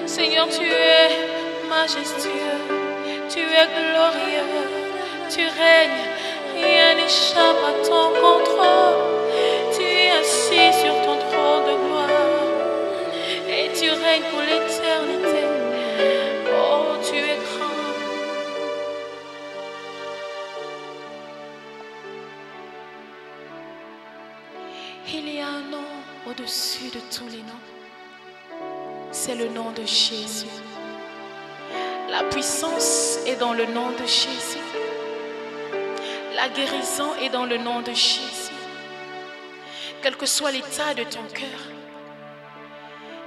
Seigneur, tu es majestueux, tu es glorieux, tu règnes, rien n'échappe à ton contrôle. Tu es assis sur ton trône de gloire et tu règnes pour l'éternité. Oh, tu es grand. Il y a un nom au-dessus de tous les noms. C'est le nom de Jésus. La puissance est dans le nom de Jésus. La guérison est dans le nom de Jésus. Quel que soit l'état de ton cœur,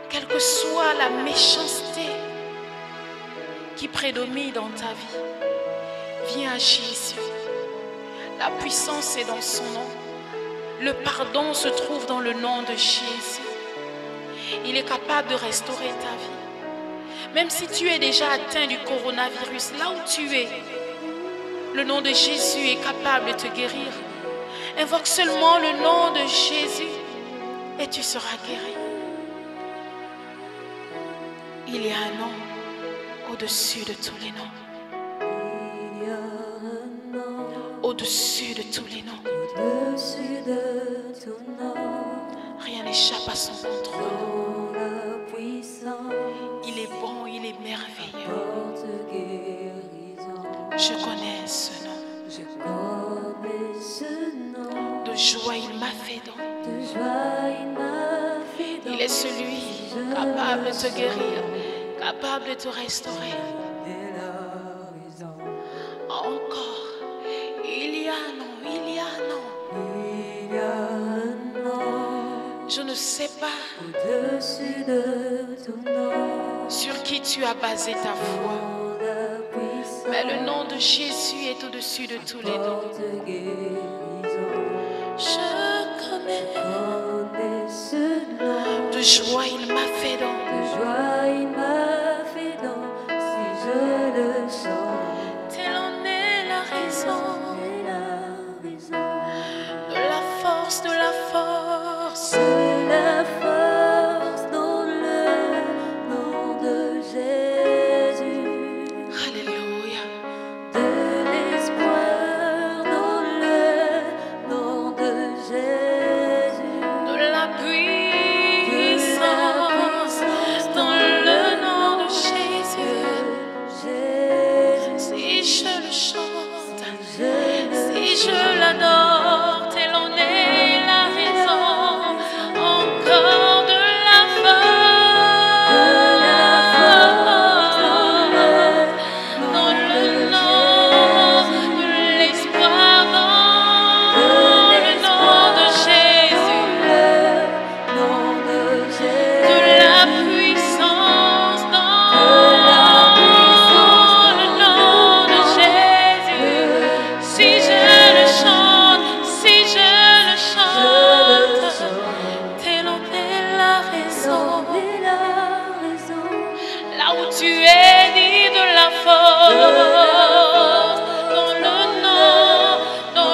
quelle que soit la méchanceté qui prédomine dans ta vie, viens à Jésus. La puissance est dans son nom. Le pardon se trouve dans le nom de Jésus. Il est capable de restaurer ta vie. Même si tu es déjà atteint du coronavirus, là où tu es, le nom de Jésus est capable de te guérir. Invoque seulement le nom de Jésus et tu seras guéri. Il y a un nom au-dessus de tous les noms. Au-dessus de tous les noms. Au-dessus de ton nom. Rien n'échappe à son contrôle. Il est bon, il est merveilleux. Je connais ce nom. Je connais ce nom. De joie, il m'a fait don. De joie, il m'a fait don. Il est celui capable de te guérir, capable de te restaurer. Encore, il y a un nom, il y a un nom. Il y a un nom. Je ne sais pas au-dessus de ton nom, sur qui tu as basé ta foi, mais le nom de Jésus est au-dessus de tous les noms. Je connais ce nom. De joie, il m'a fait don. De joie, il m'a fait don. Si je le chante, telle en est la raison. De la force, de la force. De la force dans le nom de Jésus. Alléluia. De l'espoir dans le nom de Jésus. De la puissance dans le nom de Jésus. Si je le chante, si je l'adore, telle en est la raison. Encore de la force dans le nom de l'espoir, dans le nom de Jésus. De la puissance dans le nom de Jésus. Si je le chante, si je le chante, telle en est la raison. Là où tu es dit de la force, dans le nom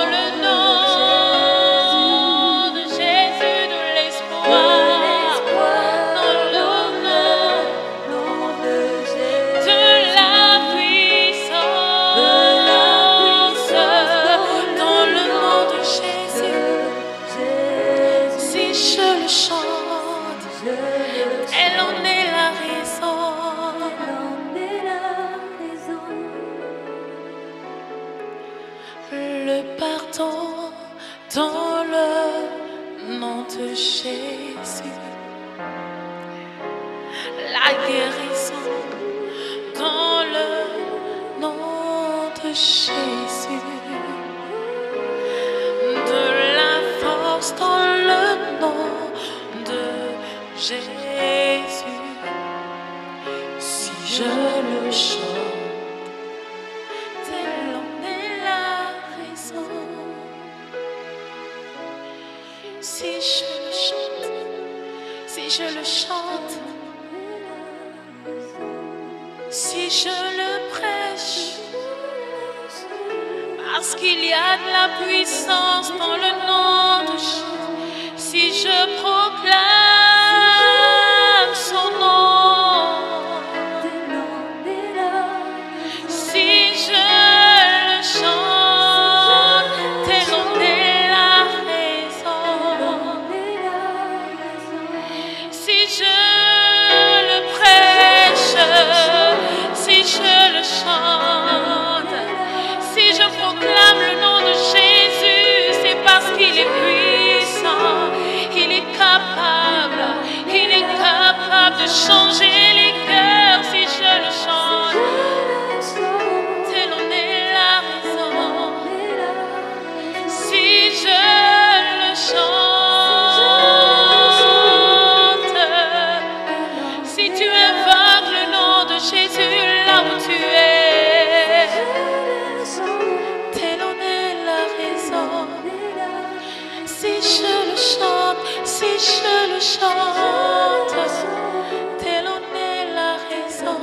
de Jésus, de l'espoir, dans le nom de la puissance, dans le nom de Jésus. Si je le chante, elle en est la raison. Le pardon dans le nom de Jésus. La guérison dans le nom de Jésus. De la force dans le nom de Jésus. Si je le chante, telle en est la raison. Si je le chante, si je le chante, si je le prêche, parce qu'il y a de la puissance dans le nom de Jésus. Si je proclame changer les cœurs si je le chante. Telle en est la raison. Si je le chante, si tu invoques le nom de Jésus là où tu es, telle en est la raison. Si je le chante, si je le chante, telle en est la raison.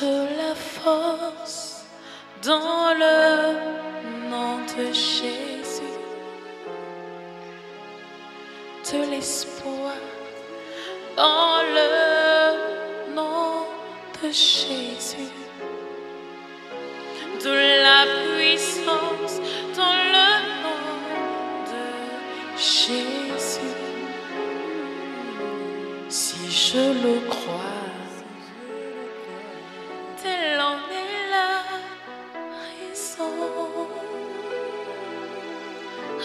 De la force dans le nom de Jésus, de l'espoir dans le nom de Jésus, de la puissance dans le nom de Jésus. Si je le crois, telle en est la raison.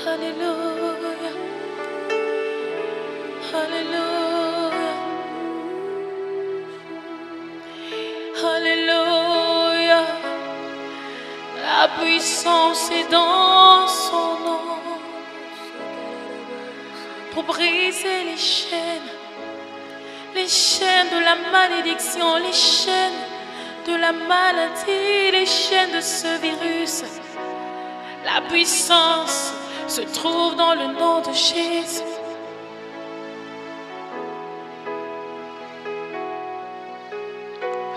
Alléluia, Alléluia, Alléluia. La puissance est dans son nom pour briser les chaînes de la malédiction, les chaînes de la maladie, les chaînes de ce virus. La puissance se trouve dans le nom de Jésus.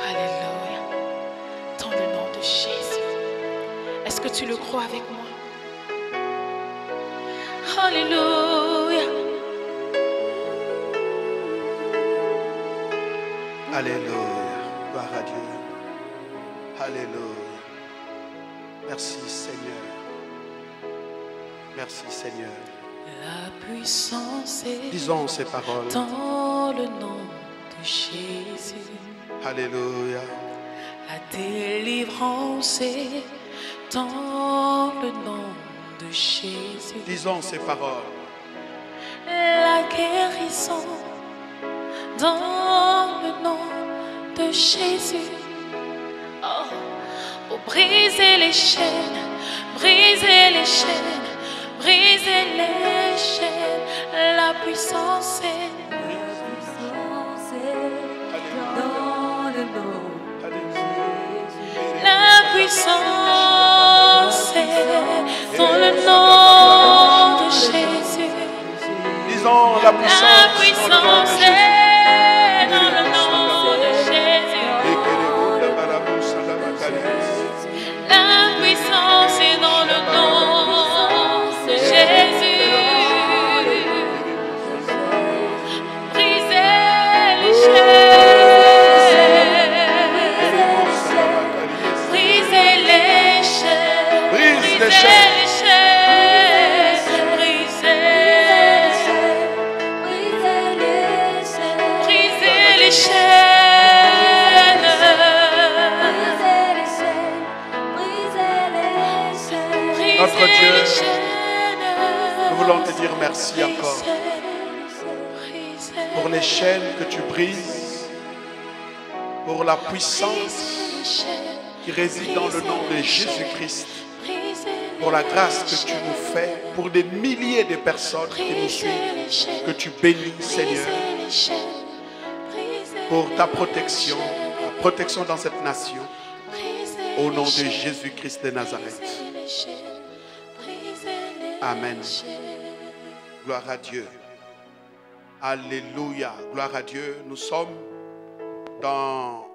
Alléluia. Dans le nom de Jésus. Est-ce que tu le crois avec moi? Alléluia. Alléluia. Gloire à Dieu. Alléluia. Merci Seigneur. Merci Seigneur. La puissance est Disons ces paroles. dans le nom de Jésus. Alléluia. La délivrance est dans le nom de Jésus. Disons ces paroles. La guérison dans le nom de Jésus. Oh, pour briser les chaînes, briser les chaînes, briser les chaînes. La puissance est dans le nom. la puissance est dans le nom de Jésus. Disons la puissance. La puissance est dans le nom de Jésus. La puissance est dans le nom de Jésus. Brisez les chaînes. Brisez les chaînes. Brise les Brisez chaînes. les chaînes. Brisez les chaînes. Notre Dieu, les chaînes. nous voulons te dire merci encore pour les chaînes que tu brises, pour la puissance qui réside dans le nom de Jésus-Christ, pour la grâce que tu nous fais, pour des milliers de personnes qui nous suivent, que tu bénis, Seigneur, pour ta protection dans cette nation, au nom de Jésus-Christ de Nazareth. Amen. Gloire à Dieu. Alléluia. Gloire à Dieu. Nous sommes dans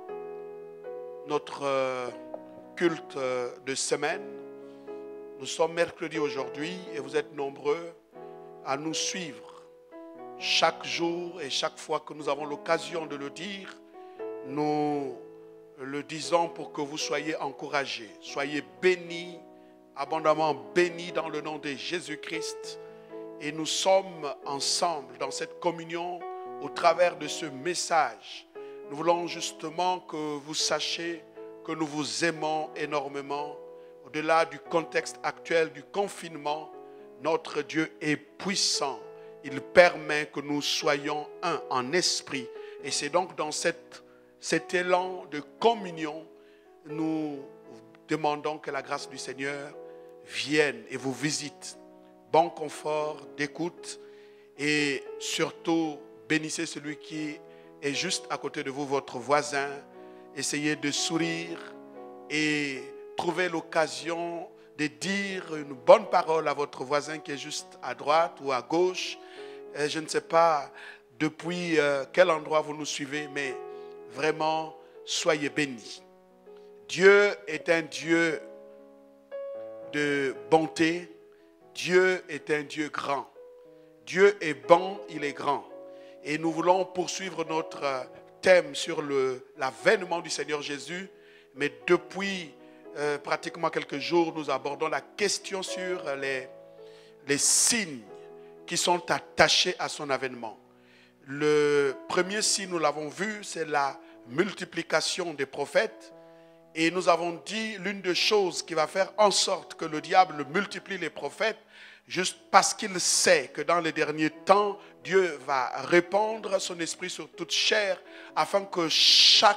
notre culte de semaine. Nous sommes mercredi aujourd'hui et vous êtes nombreux à nous suivre chaque jour et chaque fois que nous avons l'occasion de le dire. Nous le disons pour que vous soyez encouragés, soyez bénis, abondamment bénis dans le nom de Jésus-Christ. Et nous sommes ensemble dans cette communion au travers de ce message. Nous voulons justement que vous sachiez que nous vous aimons énormément. Au-delà du contexte actuel du confinement, Notre Dieu est puissant. Il permet que nous soyons un en esprit. Et c'est donc dans cet élan de communion, nous demandons que la grâce du Seigneur vienne et vous visite. Bon confort d'écoute et surtout bénissez celui qui est juste à côté de vous, votre voisin. Essayez de sourire et trouver l'occasion de dire une bonne parole à votre voisin qui est juste à droite ou à gauche. Je ne sais pas depuis quel endroit vous nous suivez, mais vraiment, soyez bénis. Dieu est un Dieu de bonté. Dieu est un Dieu grand. Dieu est bon, il est grand. Et nous voulons poursuivre notre thème sur l'avènement du Seigneur Jésus. Mais depuis pratiquement quelques jours, nous abordons la question sur les signes qui sont attachés à son avènement. Le premier signe, nous l'avons vu, c'est la multiplication des prophètes. Et nous avons dit l'une des choses qui va faire en sorte que le diable multiplie les prophètes, juste parce qu'il sait que dans les derniers temps, Dieu va répandre son esprit sur toute chair, afin que chaque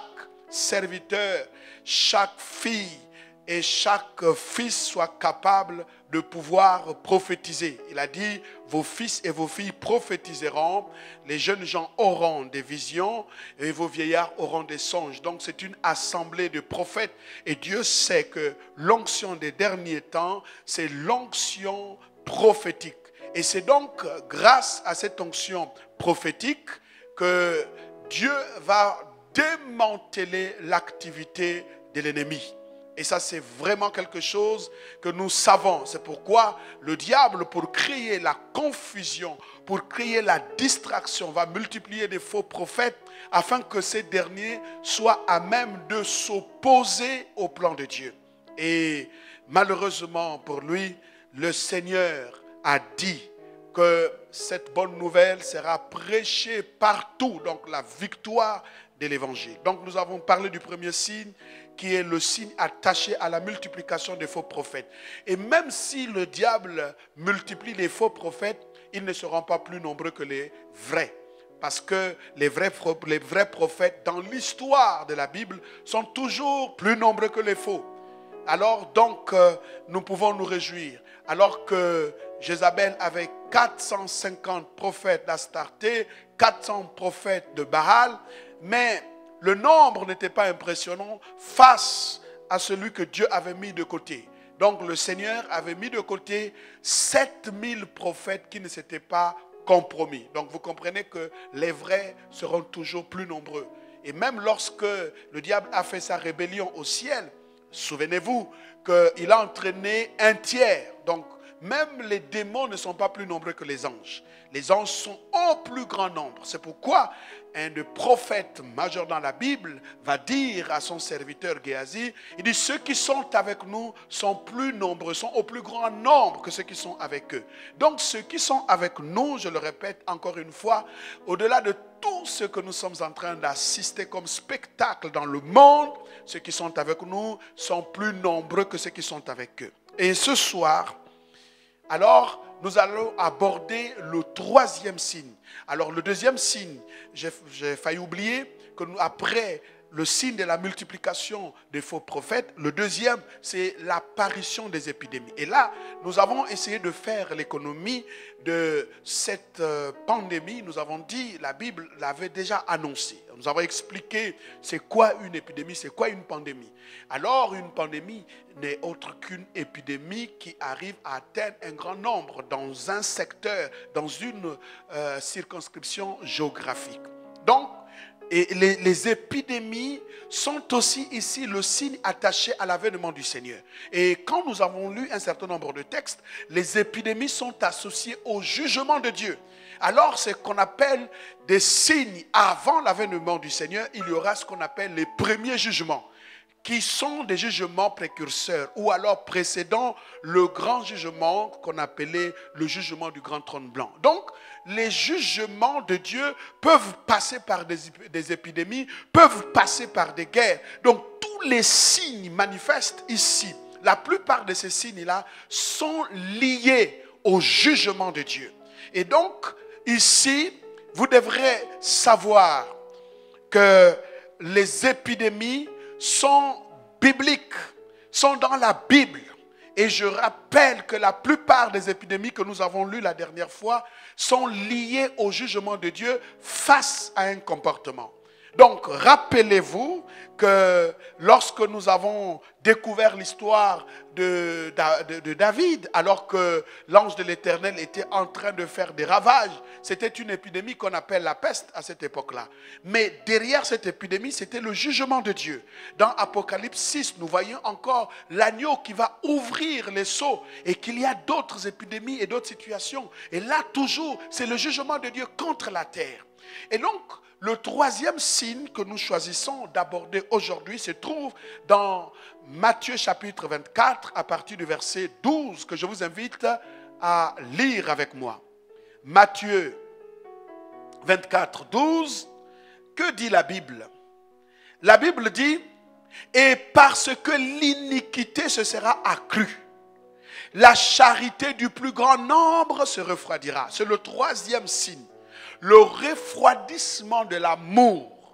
serviteur, chaque fille et chaque fils soit capable de pouvoir prophétiser. Il a dit, vos fils et vos filles prophétiseront, les jeunes gens auront des visions et vos vieillards auront des songes. Donc c'est une assemblée de prophètes et Dieu sait que l'onction des derniers temps, c'est l'onction prophétique. Et c'est donc grâce à cette onction prophétique que Dieu va démanteler l'activité de l'ennemi. Et ça, c'est vraiment quelque chose que nous savons. C'est pourquoi le diable, pour créer la confusion, pour créer la distraction, va multiplier des faux prophètes afin que ces derniers soient à même de s'opposer au plan de Dieu. Et malheureusement pour lui, le Seigneur a dit que cette bonne nouvelle sera prêchée partout. Donc la victoire de l'évangile. Donc nous avons parlé du premier signe qui est le signe attaché à la multiplication des faux prophètes. Et même si le diable multiplie les faux prophètes, ils ne seront pas plus nombreux que les vrais. Parce que les vrais prophètes dans l'histoire de la Bible sont toujours plus nombreux que les faux. Alors donc nous pouvons nous réjouir. Alors que Jézabel avait 450 prophètes d'Astarté, 400 prophètes de Baal, mais le nombre n'était pas impressionnant face à celui que Dieu avait mis de côté. Donc le Seigneur avait mis de côté 7000 prophètes qui ne s'étaient pas compromis. Donc vous comprenez que les vrais seront toujours plus nombreux. Et même lorsque le diable a fait sa rébellion au ciel, souvenez-vous qu'il a entraîné un tiers. Donc même les démons ne sont pas plus nombreux que les anges. Les anges sont au plus grand nombre. C'est pourquoi un des prophètes majeurs dans la Bible va dire à son serviteur Géasi, il dit, ceux qui sont avec nous sont plus nombreux, sont au plus grand nombre que ceux qui sont avec eux. Donc ceux qui sont avec nous, je le répète encore une fois, au-delà de tout ce que nous sommes en train d'assister comme spectacle dans le monde, ceux qui sont avec nous sont plus nombreux que ceux qui sont avec eux. Et ce soir, alors, nous allons aborder le troisième signe. Alors, le deuxième signe, j'ai failli oublier que après le signe de la multiplication des faux prophètes, le deuxième, c'est l'apparition des épidémies. Et là, nous avons essayé de faire l'économie de cette pandémie. Nous avons dit, la Bible l'avait déjà annoncé. Nous avons expliqué c'est quoi une épidémie, c'est quoi une pandémie. Alors, une pandémie n'est autre qu'une épidémie qui arrive à atteindre un grand nombre dans un secteur, dans une circonscription géographique. Donc, et les épidémies sont aussi ici le signe attaché à l'avènement du Seigneur. Et quand nous avons lu un certain nombre de textes, les épidémies sont associées au jugement de Dieu. Alors, c'est ce qu'on appelle des signes. Avant l'avènement du Seigneur, il y aura ce qu'on appelle les premiers jugements, qui sont des jugements précurseurs ou alors précédant le grand jugement qu'on appelait le jugement du grand trône blanc. Donc, les jugements de Dieu peuvent passer par des épidémies, peuvent passer par des guerres. Donc, tous les signes manifestes ici, la plupart de ces signes-là sont liés au jugement de Dieu. Et donc, ici, vous devrez savoir que les épidémies sont bibliques, sont dans la Bible. Et je rappelle que la plupart des épidémies que nous avons lues la dernière fois sont liées au jugement de Dieu face à un comportement. Donc, rappelez-vous que lorsque nous avons découvert l'histoire de David, alors que l'ange de l'Éternel était en train de faire des ravages, c'était une épidémie qu'on appelle la peste à cette époque-là. Mais derrière cette épidémie, c'était le jugement de Dieu. Dans Apocalypse 6, nous voyons encore l'agneau qui va ouvrir les seaux et qu'il y a d'autres épidémies et d'autres situations. Et là, toujours, c'est le jugement de Dieu contre la terre. Et donc, le troisième signe que nous choisissons d'aborder aujourd'hui se trouve dans Matthieu chapitre 24 à partir du verset 12 que je vous invite à lire avec moi. Matthieu 24, 12, que dit la Bible? La Bible dit, et parce que l'iniquité se sera accrue, la charité du plus grand nombre se refroidira. C'est le troisième signe. Le refroidissement de l'amour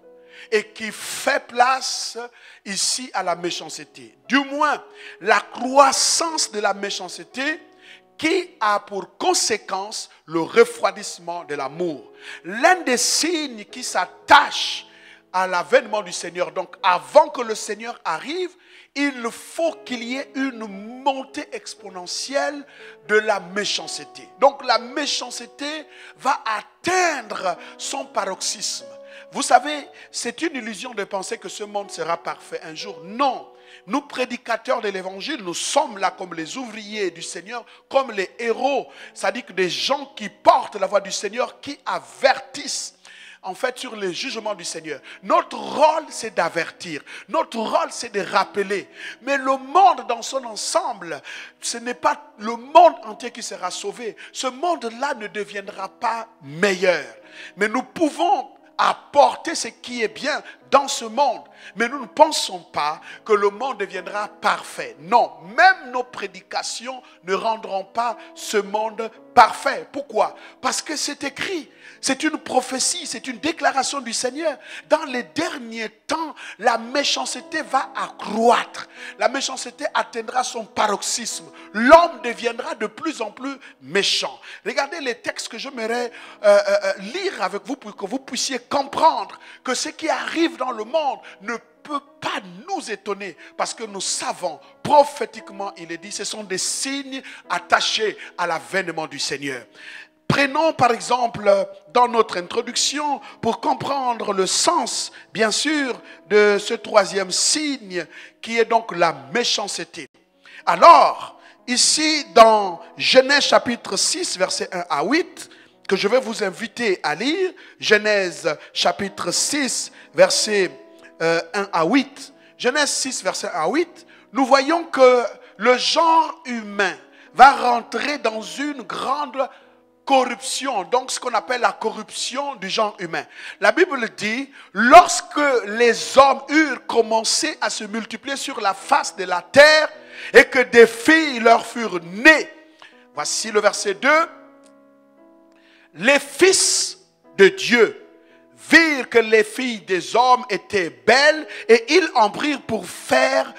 et qui fait place ici à la méchanceté. Du moins, la croissance de la méchanceté qui a pour conséquence le refroidissement de l'amour. L'un des signes qui s'attache à l'avènement du Seigneur, donc avant que le Seigneur arrive, il faut qu'il y ait une montée exponentielle de la méchanceté. Donc la méchanceté va atteindre son paroxysme. Vous savez, c'est une illusion de penser que ce monde sera parfait un jour. Non, nous prédicateurs de l'évangile, nous sommes là comme les ouvriers du Seigneur, comme les héros. C'est-à-dire que des gens qui portent la voix du Seigneur, qui avertissent en fait sur le jugement du Seigneur. Notre rôle, c'est d'avertir. Notre rôle, c'est de rappeler. Mais le monde dans son ensemble, ce n'est pas le monde entier qui sera sauvé. Ce monde-là ne deviendra pas meilleur. Mais nous pouvons apporter ce qui est bien dans ce monde. Mais nous ne pensons pas que le monde deviendra parfait. Non, même nos prédications ne rendront pas ce monde parfait. Pourquoi? Parce que c'est écrit. C'est une prophétie, c'est une déclaration du Seigneur. Dans les derniers temps, la méchanceté va accroître. La méchanceté atteindra son paroxysme. L'homme deviendra de plus en plus méchant. Regardez les textes que j'aimerais lire avec vous pour que vous puissiez comprendre que ce qui arrive dans le monde ne peut pas nous étonner parce que nous savons prophétiquement, il est dit, ce sont des signes attachés à l'avènement du Seigneur. Prenons par exemple dans notre introduction pour comprendre le sens, bien sûr, de ce troisième signe qui est donc la méchanceté. Alors, ici dans Genèse chapitre 6, versets 1 à 8, que je vais vous inviter à lire, Genèse chapitre 6, versets 1 à 8. Genèse 6, verset 1 à 8, nous voyons que le genre humain va rentrer dans une grande corruption, donc ce qu'on appelle la corruption du genre humain. La Bible dit, lorsque les hommes eurent commencé à se multiplier sur la face de la terre et que des filles leur furent nées. Voici le verset 2. Les fils de Dieu virent que les filles des hommes étaient belles et ils en prirent pour femmes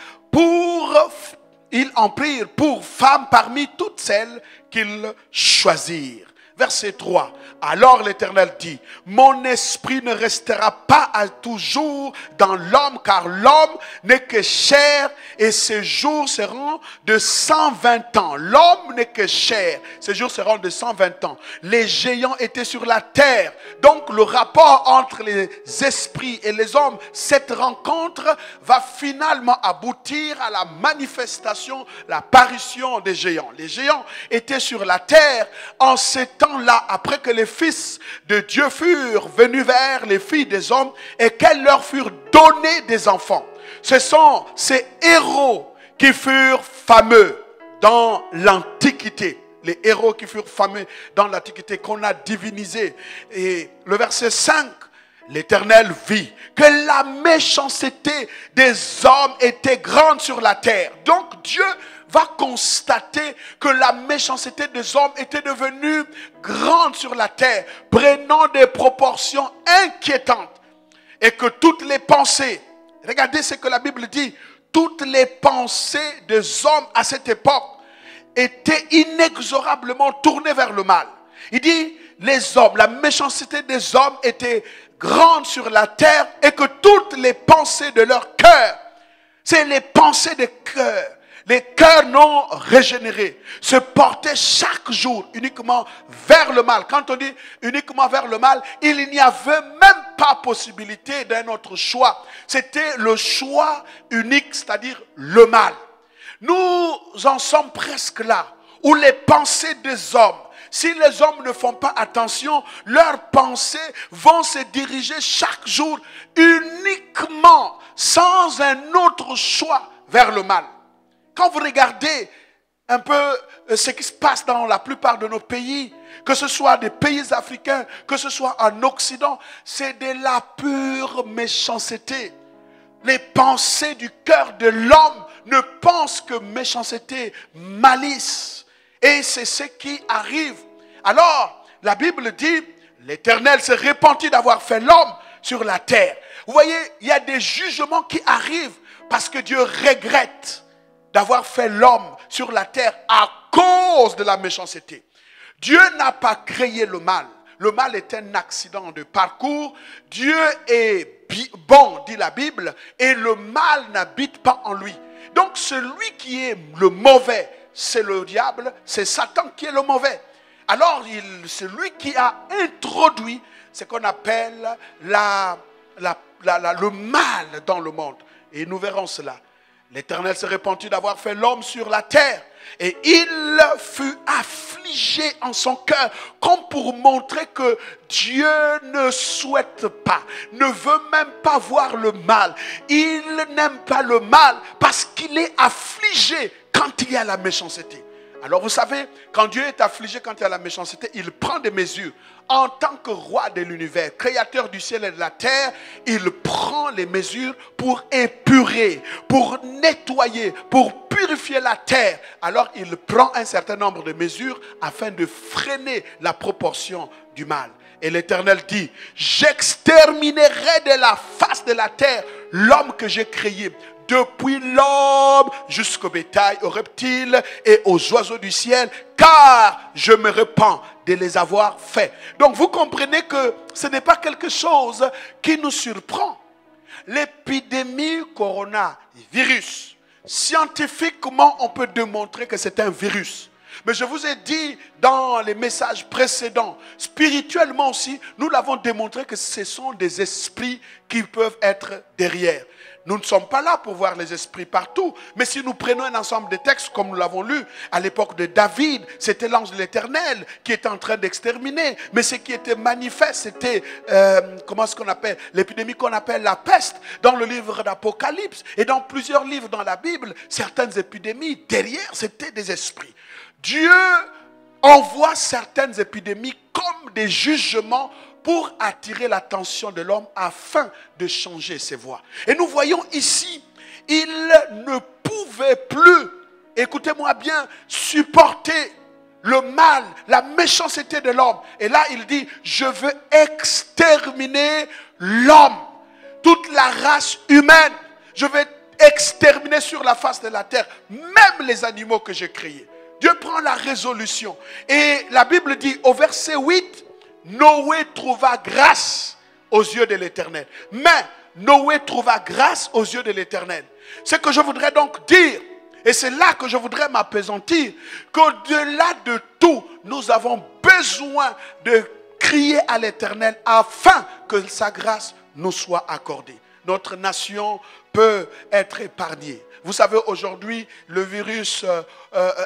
parmi toutes celles qu'ils choisirent. Verset 3. Alors l'Éternel dit, mon esprit ne restera pas à toujours dans l'homme, car l'homme n'est que chair et ses jours seront de 120 ans. L'homme n'est que chair, ses jours seront de 120 ans. Les géants étaient sur la terre. Donc le rapport entre les esprits et les hommes, cette rencontre va finalement aboutir à la manifestation, l'apparition des géants. Les géants étaient sur la terre en ces temps-là, après que les fils de Dieu furent venus vers les filles des hommes et qu'elles leur furent données des enfants. Ce sont ces héros qui furent fameux dans l'Antiquité. Les héros qui furent fameux dans l'Antiquité, qu'on a divinisés. Et le verset 5, l'Éternel vit que la méchanceté des hommes était grande sur la terre. Donc Dieu va constater que la méchanceté des hommes était devenue grande sur la terre, prenant des proportions inquiétantes. Et que toutes les pensées, regardez ce que la Bible dit, toutes les pensées des hommes à cette époque étaient inexorablement tournées vers le mal. Il dit, les hommes, la méchanceté des hommes était grande sur la terre et que toutes les pensées de leur cœur, c'est les pensées des cœurs, les cœurs non régénérés, se portaient chaque jour uniquement vers le mal. Quand on dit uniquement vers le mal, il n'y avait même pas possibilité d'un autre choix. C'était le choix unique, c'est-à-dire le mal. Nous en sommes presque là, où les pensées des hommes, si les hommes ne font pas attention, leurs pensées vont se diriger chaque jour uniquement, sans un autre choix, vers le mal. Quand vous regardez un peu ce qui se passe dans la plupart de nos pays, que ce soit des pays africains, que ce soit en Occident, c'est de la pure méchanceté. Les pensées du cœur de l'homme ne pensent que méchanceté, malice. Et c'est ce qui arrive. Alors, la Bible dit, l'Éternel se repentit d'avoir fait l'homme sur la terre. Vous voyez, il y a des jugements qui arrivent parce que Dieu regrette d'avoir fait l'homme sur la terre à cause de la méchanceté. Dieu n'a pas créé le mal. Le mal est un accident de parcours. Dieu est bon, dit la Bible, et le mal n'habite pas en lui. Donc celui qui est le mauvais, c'est le diable, c'est Satan qui est le mauvais. Alors c'est lui qui a introduit ce qu'on appelle le mal dans le monde. Et nous verrons cela. L'Éternel se repentit d'avoir fait l'homme sur la terre. Et il fut affligé en son cœur, comme pour montrer que Dieu ne souhaite pas, ne veut même pas voir le mal. Il n'aime pas le mal parce qu'il est affligé quand il y a la méchanceté. Alors vous savez, quand Dieu est affligé, quand il y a la méchanceté, il prend des mesures. En tant que roi de l'univers, créateur du ciel et de la terre, il prend les mesures pour épurer, pour nettoyer, pour purifier la terre. Alors il prend un certain nombre de mesures afin de freiner la proportion du mal. Et l'Éternel dit, j'exterminerai de la face de la terre l'homme que j'ai créé. Depuis l'homme jusqu'au bétail, aux reptiles et aux oiseaux du ciel, car je me repens de les avoir faits. Donc vous comprenez que ce n'est pas quelque chose qui nous surprend. L'épidémie coronavirus, scientifiquement on peut démontrer que c'est un virus. Mais je vous ai dit dans les messages précédents, spirituellement aussi, nous l'avons démontré que ce sont des esprits qui peuvent être derrière. Nous ne sommes pas là pour voir les esprits partout. Mais si nous prenons un ensemble de textes, comme nous l'avons lu, à l'époque de David, c'était l'ange de l'Éternel qui était en train d'exterminer. Mais ce qui était manifeste, c'était, comment est-ce qu'on appelle, l'épidémie qu'on appelle la peste, dans le livre d'Apocalypse. Et dans plusieurs livres dans la Bible, certaines épidémies, derrière, c'était des esprits. Dieu envoie certaines épidémies comme des jugements pour attirer l'attention de l'homme afin de changer ses voies. Et nous voyons ici, il ne pouvait plus, écoutez-moi bien, supporter le mal, la méchanceté de l'homme. Et là, il dit, je veux exterminer l'homme, toute la race humaine. Je vais exterminer sur la face de la terre, même les animaux que j'ai créés. Dieu prend la résolution. Et la Bible dit au verset 8, Noé trouva grâce aux yeux de l'Éternel. Mais Noé trouva grâce aux yeux de l'Éternel. Ce que je voudrais donc dire, et c'est là que je voudrais m'appesantir, qu'au-delà de tout, nous avons besoin de crier à l'Éternel afin que sa grâce nous soit accordée. Notre nation peut être épargnée. Vous savez, aujourd'hui, le virus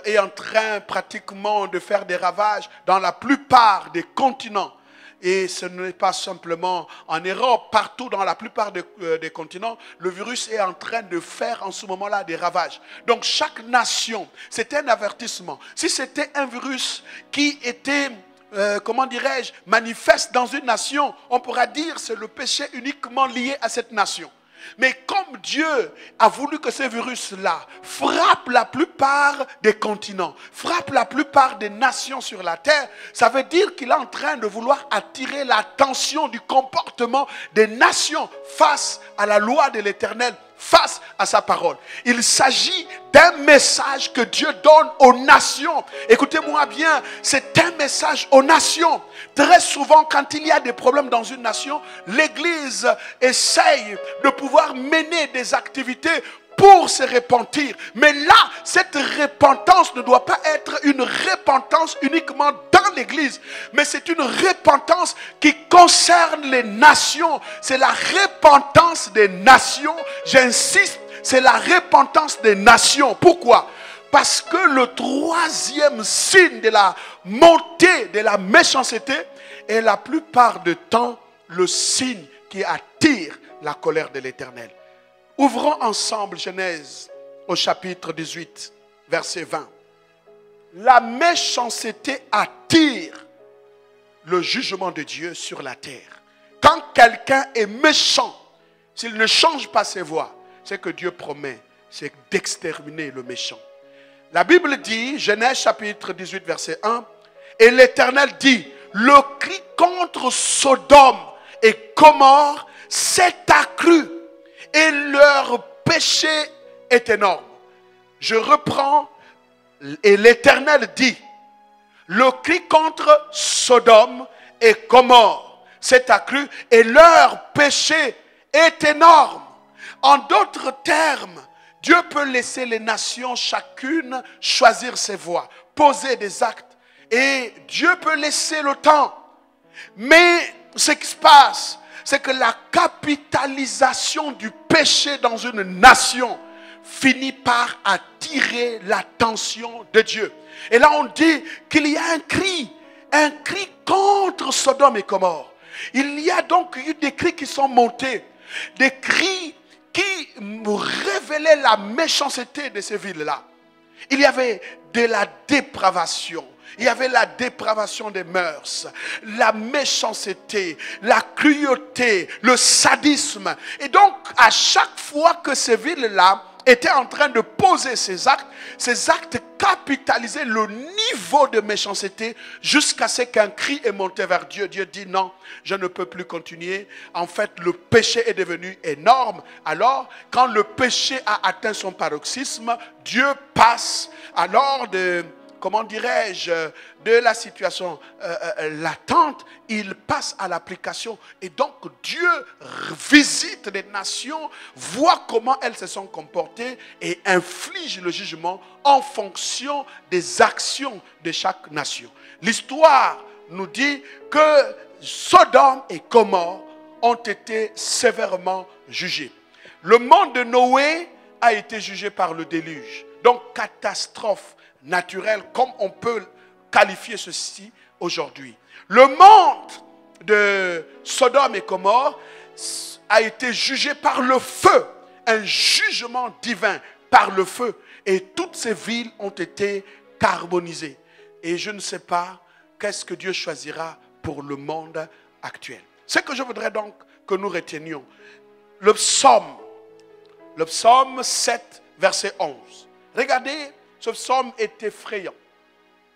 est en train pratiquement de faire des ravages dans la plupart des continents. Et ce n'est pas simplement en Europe, partout dans la plupart des continents, le virus est en train de faire en ce moment-là des ravages. Donc chaque nation, c'est un avertissement. Si c'était un virus qui était, comment dirais-je, manifeste dans une nation, on pourra dire que c'est le péché uniquement lié à cette nation. Mais comme Dieu a voulu que ce virus-là frappe la plupart des continents, frappe la plupart des nations sur la terre, ça veut dire qu'il est en train de vouloir attirer l'attention du comportement des nations face à la loi de l'Éternel, face à sa parole. Il s'agit d'un message que Dieu donne aux nations. Écoutez-moi bien, c'est un message aux nations. Très souvent, quand il y a des problèmes dans une nation, l'Église essaye de pouvoir mener des activités pour se repentir. Mais là, cette repentance ne doit pas être une repentance uniquement dans l'Église, mais c'est une repentance qui concerne les nations. C'est la repentance des nations. J'insiste, c'est la repentance des nations. Pourquoi? Parce que le troisième signe de la montée de la méchanceté est la plupart du temps le signe qui attire la colère de l'Éternel. Ouvrons ensemble Genèse au chapitre 18, verset 20. La méchanceté attire le jugement de Dieu sur la terre. Quand quelqu'un est méchant, s'il ne change pas ses voies, c'est que Dieu promet, c'est d'exterminer le méchant. La Bible dit, Genèse chapitre 18, verset 1, et l'Éternel dit, le cri contre Sodome et Gomorrhe s'est accru et leur péché est énorme. Je reprends, et l'Éternel dit, le cri contre Sodome et Gomorrhe s'est accru et leur péché est énorme. En d'autres termes, Dieu peut laisser les nations chacune choisir ses voies, poser des actes, et Dieu peut laisser le temps. Mais ce qui se passe, c'est que la capitalisation du péché dans une nation finit par attirer l'attention de Dieu. Et là on dit qu'il y a un cri contre Sodome et Gomorrhe. Il y a donc eu des cris qui sont montés, des cris qui révélaient la méchanceté de ces villes-là. Il y avait de la dépravation. Il y avait la dépravation des mœurs, la méchanceté, la cruauté, le sadisme. Et donc, à chaque fois que ces villes-là étaient en train de poser ces actes capitalisaient le niveau de méchanceté jusqu'à ce qu'un cri est monté vers Dieu. Dieu dit non, je ne peux plus continuer. En fait, le péché est devenu énorme. Alors, quand le péché a atteint son paroxysme, Dieu passe alors de la situation latente, il passe à l'application. Et donc Dieu visite les nations, voit comment elles se sont comportées et inflige le jugement en fonction des actions de chaque nation. L'histoire nous dit que Sodome et Gomorrhe ont été sévèrement jugés. Le monde de Noé a été jugé par le déluge. Donc catastrophe naturel, comme on peut qualifier ceci aujourd'hui. Le monde de Sodome et Gomorrhe a été jugé par le feu, un jugement divin par le feu. Et toutes ces villes ont été carbonisées. Et je ne sais pas qu'est-ce que Dieu choisira pour le monde actuel. Ce que je voudrais donc que nous retenions, le psaume 7, verset 11. Regardez, ce psaume est effrayant,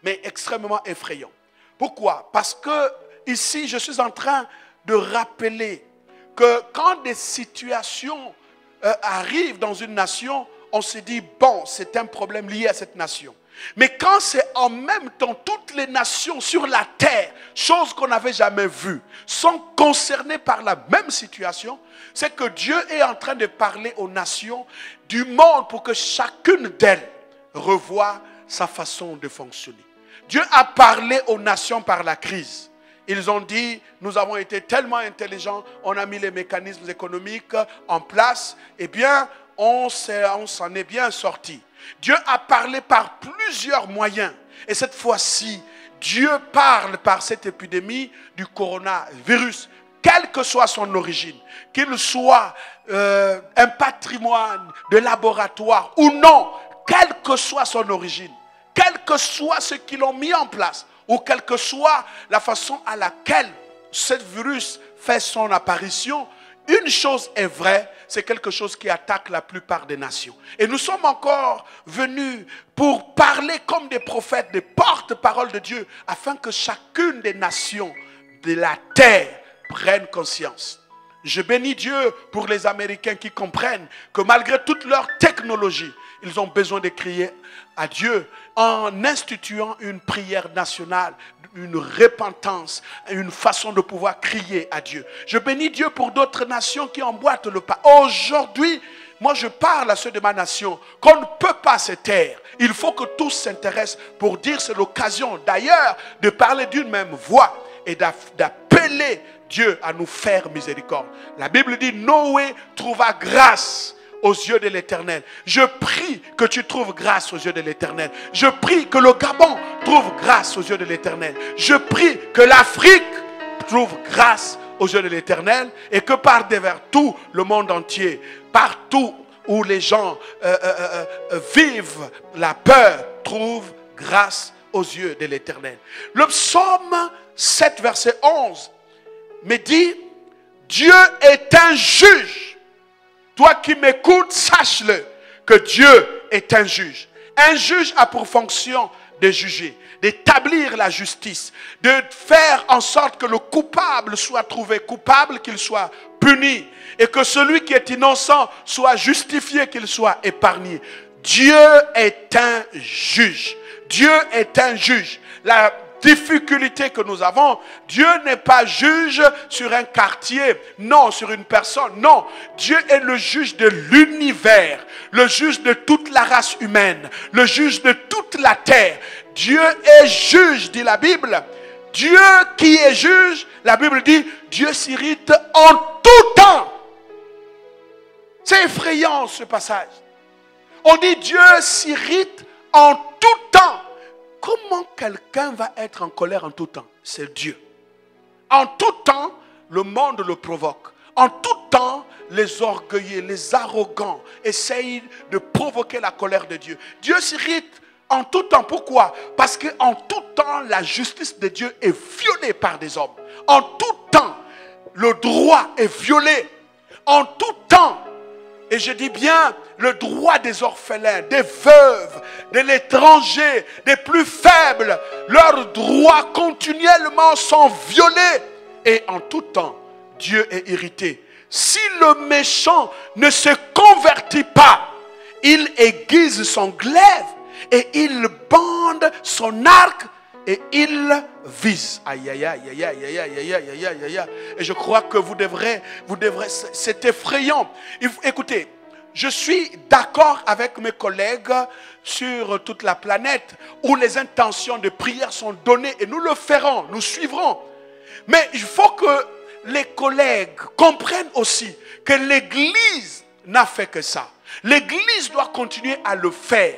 mais extrêmement effrayant. Pourquoi? Parce que ici, je suis en train de rappeler que quand des situations arrivent dans une nation, on se dit, bon, c'est un problème lié à cette nation. Mais quand c'est en même temps toutes les nations sur la terre, choses qu'on n'avait jamais vues, sont concernées par la même situation, c'est que Dieu est en train de parler aux nations du monde pour que chacune d'elles revoit sa façon de fonctionner. Dieu a parlé aux nations par la crise. Ils ont dit, nous avons été tellement intelligents, on a mis les mécanismes économiques en place, eh bien, on s'en est bien sorti. Dieu a parlé par plusieurs moyens. Et cette fois-ci, Dieu parle par cette épidémie du coronavirus, quelle que soit son origine, qu'il soit un patrimoine de laboratoire ou non, quelle que soit son origine, quel que soit ce qu'ils ont mis en place, ou quelle que soit la façon à laquelle ce virus fait son apparition, une chose est vraie, c'est quelque chose qui attaque la plupart des nations. Et nous sommes encore venus pour parler comme des prophètes, des porte-paroles de Dieu, afin que chacune des nations de la terre prenne conscience. Je bénis Dieu pour les Américains qui comprennent que malgré toute leur technologie, ils ont besoin de crier à Dieu en instituant une prière nationale, une repentance, une façon de pouvoir crier à Dieu. Je bénis Dieu pour d'autres nations qui emboîtent le pas. Aujourd'hui, moi je parle à ceux de ma nation qu'on ne peut pas se taire. Il faut que tous s'intéressent pour dire c'est l'occasion d'ailleurs de parler d'une même voix et d'appeler Dieu à nous faire miséricorde. La Bible dit Noé trouva grâce aux yeux de l'Éternel. Je prie que tu trouves grâce aux yeux de l'Éternel. Je prie que le Gabon trouve grâce aux yeux de l'Éternel. Je prie que l'Afrique trouve grâce aux yeux de l'Éternel et que par devers tout le monde entier, partout où les gens vivent la peur, trouve grâce aux yeux de l'Éternel. Le psaume 7 verset 11 me dit, Dieu est un juge. Toi qui m'écoutes, sache-le que Dieu est un juge. Un juge a pour fonction de juger, d'établir la justice, de faire en sorte que le coupable soit trouvé coupable, qu'il soit puni, et que celui qui est innocent soit justifié, qu'il soit épargné. Dieu est un juge. Dieu est un juge. La difficulté que nous avons, Dieu n'est pas juge sur un quartier, non, sur une personne, non. Dieu est le juge de l'univers, le juge de toute la race humaine, le juge de toute la terre. Dieu est juge, dit la Bible. Dieu qui est juge, la Bible dit, Dieu s'irrite en tout temps. C'est effrayant ce passage. On dit Dieu s'irrite en tout temps. Comment quelqu'un va être en colère en tout temps? C'est Dieu. En tout temps, le monde le provoque. En tout temps, les orgueilleux, les arrogants essayent de provoquer la colère de Dieu. Dieu s'irrite en tout temps. Pourquoi? Parce qu'en tout temps, la justice de Dieu est violée par des hommes. En tout temps, le droit est violé. En tout temps, et je dis bien le droit des orphelins, des veuves, de l'étranger, des plus faibles, leurs droits continuellement sont violés. Et en tout temps, Dieu est irrité. Si le méchant ne se convertit pas, il aiguise son glaive et il bande son arc et il vise. Aïe, aïe, aïe, aïe, aïe, aïe, aïe, aïe, aïe, aïe. Et je crois que vous devrez, c'est effrayant. Écoutez, je suis d'accord avec mes collègues sur toute la planète où les intentions de prière sont données et nous le ferons, nous suivrons. Mais il faut que les collègues comprennent aussi que l'Église n'a fait que ça. L'Église doit continuer à le faire.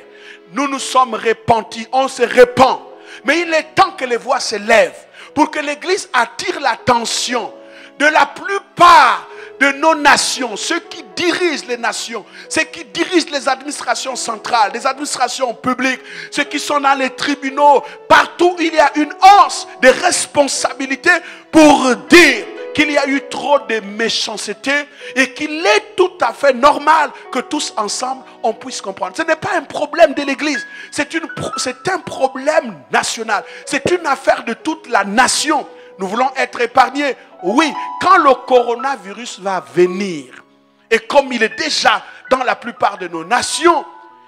Nous nous sommes repentis, on se repent. Mais il est temps que les voix s'élèvent pour que l'Église attire l'attention de la plupart de nos nations, ceux qui dirigent les nations, ceux qui dirigent les administrations centrales, les administrations publiques, ceux qui sont dans les tribunaux. Partout, il y a une hausse de responsabilités pour dire qu'il y a eu trop de méchanceté et qu'il est tout à fait normal que tous ensemble on puisse comprendre. Ce n'est pas un problème de l'Église, c'est un problème national, c'est une affaire de toute la nation. Nous voulons être épargnés. Oui, quand le coronavirus va venir, et comme il est déjà dans la plupart de nos nations,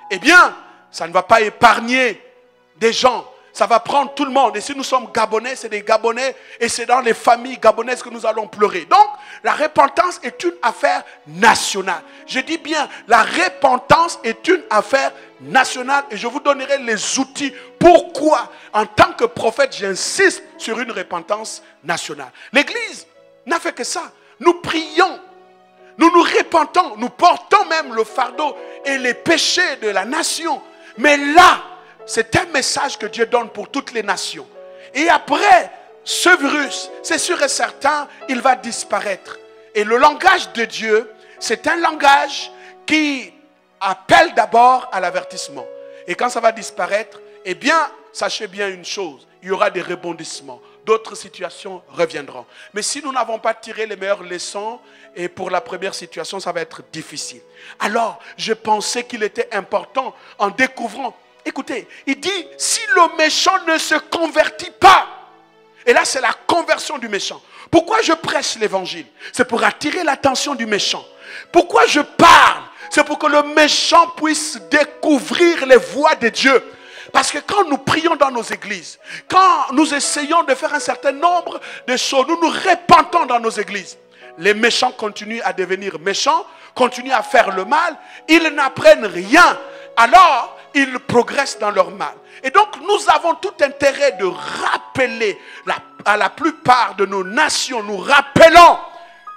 eh bien, ça ne va pas épargner des gens. Ça va prendre tout le monde. Et si nous sommes Gabonais, c'est des Gabonais. Et c'est dans les familles gabonaises que nous allons pleurer. Donc, la repentance est une affaire nationale. Je dis bien, la repentance est une affaire nationale. Et je vous donnerai les outils. Pourquoi, en tant que prophète, j'insiste sur une repentance nationale. L'Église n'a fait que ça. Nous prions. Nous nous repentons. Nous portons même le fardeau et les péchés de la nation. Mais là, c'est un message que Dieu donne pour toutes les nations. Et après ce virus, c'est sûr et certain, il va disparaître. Et le langage de Dieu, c'est un langage qui appelle d'abord à l'avertissement. Et quand ça va disparaître, eh bien, sachez bien une chose, il y aura des rebondissements. d'autres situations reviendront. Mais si nous n'avons pas tiré les meilleures leçons, et pour la première situation, ça va être difficile. Alors, je pensais qu'il était important en découvrant. Écoutez, il dit, si le méchant ne se convertit pas, et là c'est la conversion du méchant. Pourquoi je prêche l'évangile? C'est pour attirer l'attention du méchant. Pourquoi je parle? C'est pour que le méchant puisse découvrir les voies de Dieu. Parce que quand nous prions dans nos églises, quand nous essayons de faire un certain nombre de choses, nous nous répandons dans nos églises. Les méchants continuent à devenir méchants, continuent à faire le mal, ils n'apprennent rien. Alors, ils progressent dans leur mal. Et donc, nous avons tout intérêt de rappeler à la plupart de nos nations, nous rappelons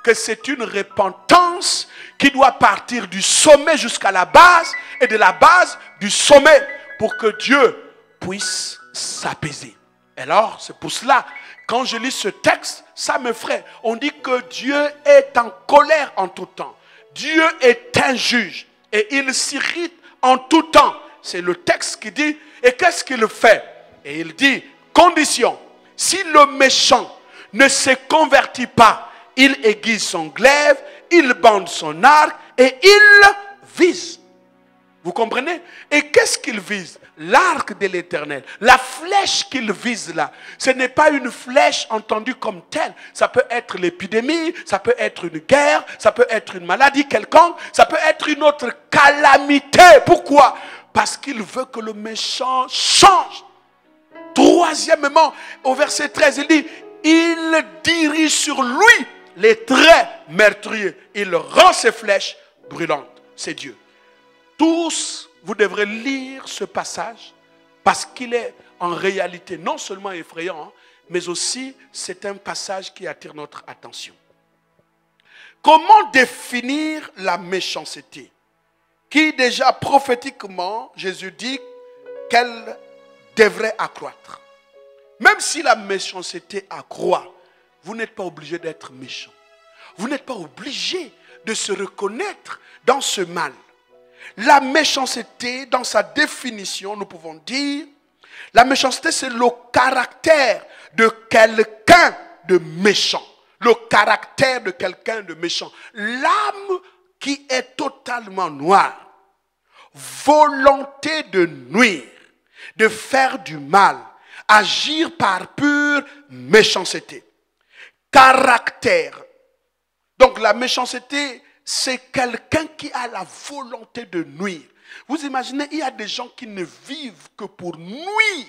que c'est une repentance qui doit partir du sommet jusqu'à la base et de la base du sommet pour que Dieu puisse s'apaiser. Alors, c'est pour cela, quand je lis ce texte, ça m'effraie. On dit que Dieu est en colère en tout temps. Dieu est un juge et il s'irrite en tout temps. C'est le texte qui dit, et qu'est-ce qu'il fait? Et il dit, condition, si le méchant ne se convertit pas, il aiguise son glaive, il bande son arc et il vise. Vous comprenez? Et qu'est-ce qu'il vise? L'arc de l'Éternel. La flèche qu'il vise là, ce n'est pas une flèche entendue comme telle. Ça peut être l'épidémie, ça peut être une guerre, ça peut être une maladie quelconque, ça peut être une autre calamité. Pourquoi? Parce qu'il veut que le méchant change. Troisièmement, au verset 13, il dit, il dirige sur lui les traits meurtriers. Il rend ses flèches brûlantes. C'est Dieu. Tous, vous devrez lire ce passage parce qu'il est en réalité non seulement effrayant, mais aussi c'est un passage qui attire notre attention. Comment définir la méchanceté? Qui déjà prophétiquement, Jésus dit qu'elle devrait accroître. Même si la méchanceté accroît, vous n'êtes pas obligé d'être méchant. Vous n'êtes pas obligé de se reconnaître dans ce mal. La méchanceté, dans sa définition, nous pouvons dire, la méchanceté, c'est le caractère de quelqu'un de méchant. Le caractère de quelqu'un de méchant. L'âme qui est totalement noire. Volonté de nuire, de faire du mal, agir par pure méchanceté. Caractère. Donc la méchanceté, c'est quelqu'un qui a la volonté de nuire. Vous imaginez, il y a des gens qui ne vivent que pour nuire.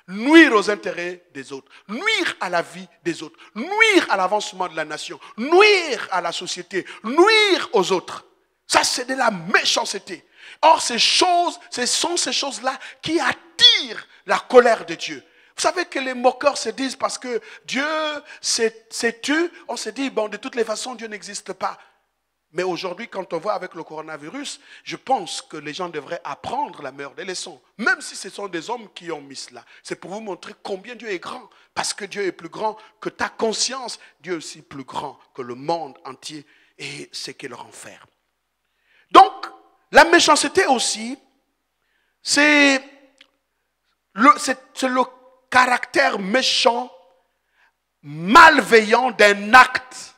Nuire aux intérêts des autres. Nuire à la vie des autres. Nuire à l'avancement de la nation. Nuire à la société. Nuire aux autres. Ça, c'est de la méchanceté. Or, ces choses, ce sont ces choses-là qui attirent la colère de Dieu. Vous savez que les moqueurs se disent parce que Dieu s'est tu, on se dit, bon, de toutes les façons, Dieu n'existe pas. Mais aujourd'hui, quand on voit avec le coronavirus, je pense que les gens devraient apprendre la meilleure des leçons. Même si ce sont des hommes qui ont mis cela. C'est pour vous montrer combien Dieu est grand. Parce que Dieu est plus grand que ta conscience. Dieu est aussi plus grand que le monde entier et ce qu'il renferme. Donc, la méchanceté aussi, c'est le caractère méchant, malveillant d'un acte.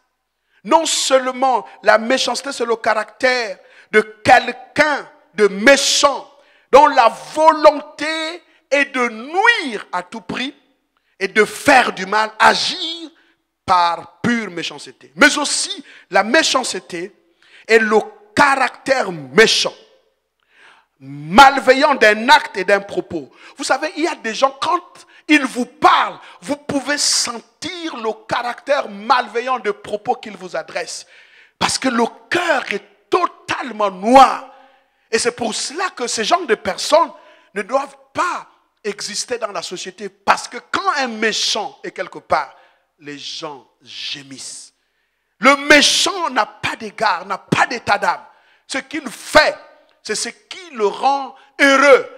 Non seulement la méchanceté, c'est le caractère de quelqu'un de méchant, dont la volonté est de nuire à tout prix et de faire du mal, agir par pure méchanceté. Mais aussi, la méchanceté est le caractère méchant, malveillant d'un acte et d'un propos. Vous savez, il y a des gens, quand ils vous parlent, vous pouvez sentir le caractère malveillant de propos qu'ils vous adressent. Parce que le cœur est totalement noir. Et c'est pour cela que ces genres de personnes ne doivent pas exister dans la société. Parce que quand un méchant est quelque part, les gens gémissent. Le méchant n'a pas d'égard, n'a pas d'état d'âme. Ce qu'il fait, c'est ce qui le rend heureux.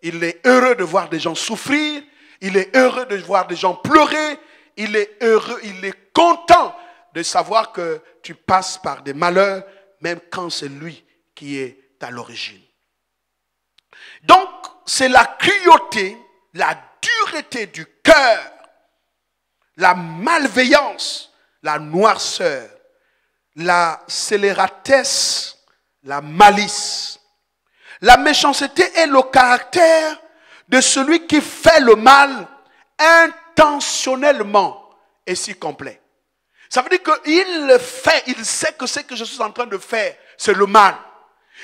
Il est heureux de voir des gens souffrir. Il est heureux de voir des gens pleurer. Il est heureux, il est content de savoir que tu passes par des malheurs, même quand c'est lui qui est à l'origine. Donc, c'est la cruauté, la dureté du cœur la malveillance, la noirceur, la scélératesse, la malice. La méchanceté est le caractère de celui qui fait le mal intentionnellement et si complet. Ça veut dire qu'il le fait, il sait que ce que je suis en train de faire, c'est le mal.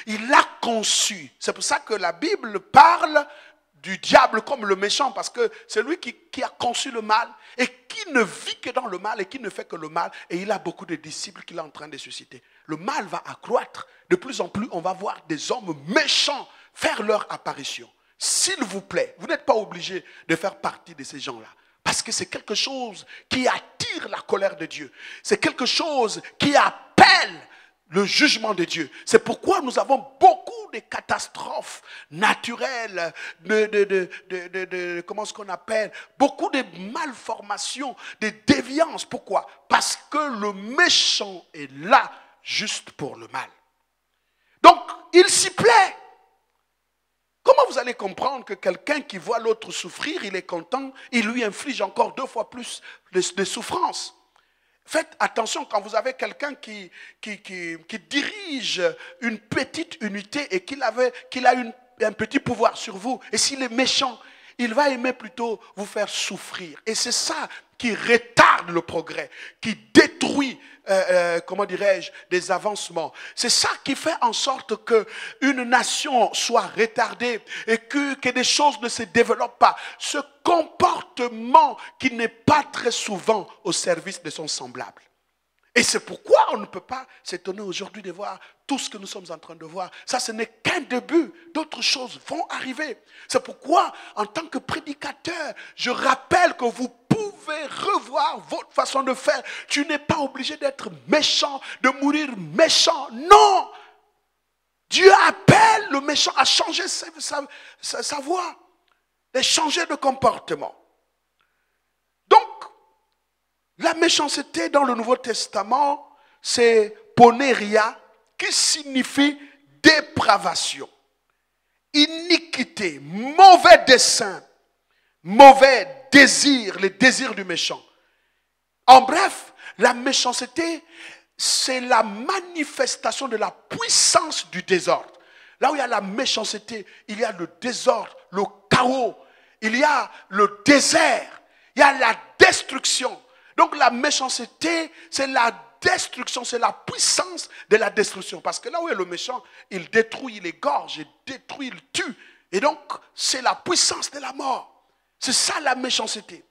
Il l'a conçu. C'est pour ça que la Bible parle du diable comme le méchant, parce que c'est lui qui a conçu le mal et qui ne vit que dans le mal et qui ne fait que le mal. Et il a beaucoup de disciples qu'il est en train de susciter. Le mal va accroître. De plus en plus, on va voir des hommes méchants faire leur apparition. S'il vous plaît, vous n'êtes pas obligé de faire partie de ces gens-là. Parce que c'est quelque chose qui attire la colère de Dieu. C'est quelque chose qui appelle le jugement de Dieu. C'est pourquoi nous avons beaucoup de catastrophes naturelles, comment est-ce qu'on appelle, beaucoup de malformations, de déviances. Pourquoi? Parce que le méchant est là juste pour le mal. Donc, il s'y plaît. Comment vous allez comprendre que quelqu'un qui voit l'autre souffrir, il est content, il lui inflige encore 2 fois plus de souffrance? Faites attention quand vous avez quelqu'un qui dirige une petite unité et qu'il a un petit pouvoir sur vous. Et s'il est méchant, il va aimer plutôt vous faire souffrir. Et c'est ça qui retarde le progrès, qui détruit, comment dirais-je, des avancements. C'est ça qui fait en sorte qu'une nation soit retardée et que des choses ne se développent pas. Ce comportement qui n'est pas très souvent au service de son semblable. Et c'est pourquoi on ne peut pas s'étonner aujourd'hui de voir tout ce que nous sommes en train de voir. Ça, ce n'est qu'un début. D'autres choses vont arriver. C'est pourquoi, en tant que prédicateur, je rappelle que vous pouvez revoir votre façon de faire. Tu n'es pas obligé d'être méchant, de mourir méchant. Non! Dieu appelle le méchant à changer sa voie, à changer de comportement. Donc, la méchanceté dans le Nouveau Testament, c'est poneria, qui signifie dépravation, iniquité, mauvais dessein, mauvais désir, les désirs du méchant. En bref, la méchanceté, c'est la manifestation de la puissance du désordre. Là où il y a la méchanceté, il y a le désordre, le chaos, il y a le désert, il y a la destruction. Donc la méchanceté, c'est la destruction, c'est la puissance de la destruction. Parce que là où est le méchant, il détruit, il égorge, il détruit, il tue. Et donc, c'est la puissance de la mort. C'est ça la méchanceté.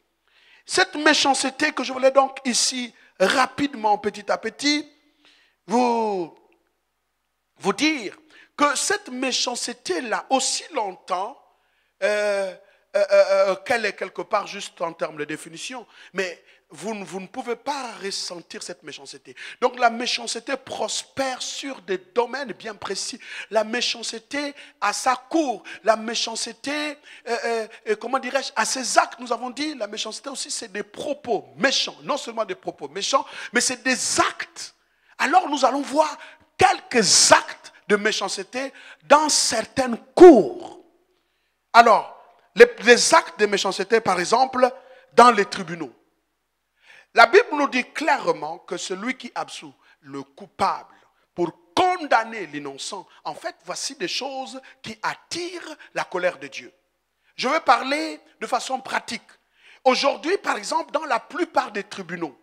Cette méchanceté que je voulais donc ici, rapidement, petit à petit, vous dire que cette méchanceté-là, aussi longtemps, qu'elle est quelque part juste en termes de définition, mais vous ne pouvez pas ressentir cette méchanceté. Donc la méchanceté prospère sur des domaines bien précis. La méchanceté a sa cour. La méchanceté, comment dirais-je, a ses actes. Nous avons dit, la méchanceté aussi, c'est des propos méchants. Non seulement des propos méchants, mais c'est des actes. Alors nous allons voir quelques actes de méchanceté dans certaines cours. Alors, les actes de méchanceté, par exemple, dans les tribunaux. La Bible nous dit clairement que celui qui absout le coupable pour condamner l'innocent, en fait, voici des choses qui attirent la colère de Dieu. Je vais parler de façon pratique. Aujourd'hui, par exemple, dans la plupart des tribunaux,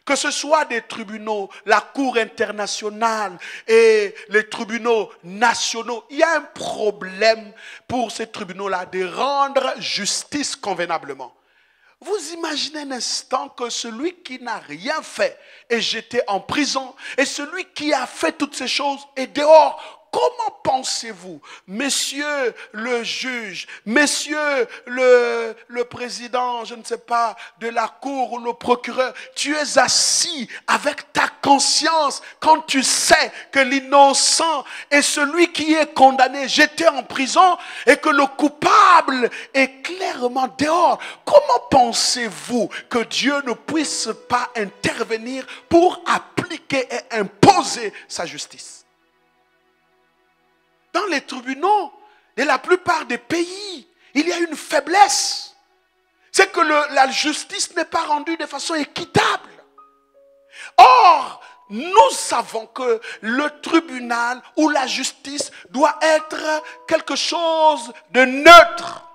que ce soit des tribunaux, la Cour internationale et les tribunaux nationaux, il y a un problème pour ces tribunaux-là de rendre justice convenablement. Vous imaginez un instant que celui qui n'a rien fait est jeté en prison et celui qui a fait toutes ces choses est dehors. Comment pensez-vous, messieurs le juge, messieurs le président, je ne sais pas, de la cour ou le procureur, tu es assis avec ta conscience quand tu sais que l'innocent est celui qui est condamné, jeté en prison et que le coupable est clairement dehors. Comment pensez-vous que Dieu ne puisse pas intervenir pour appliquer et imposer sa justice? Dans les tribunaux de la plupart des pays, il y a une faiblesse. C'est que la justice n'est pas rendue de façon équitable. Or, nous savons que le tribunal ou la justice doit être quelque chose de neutre,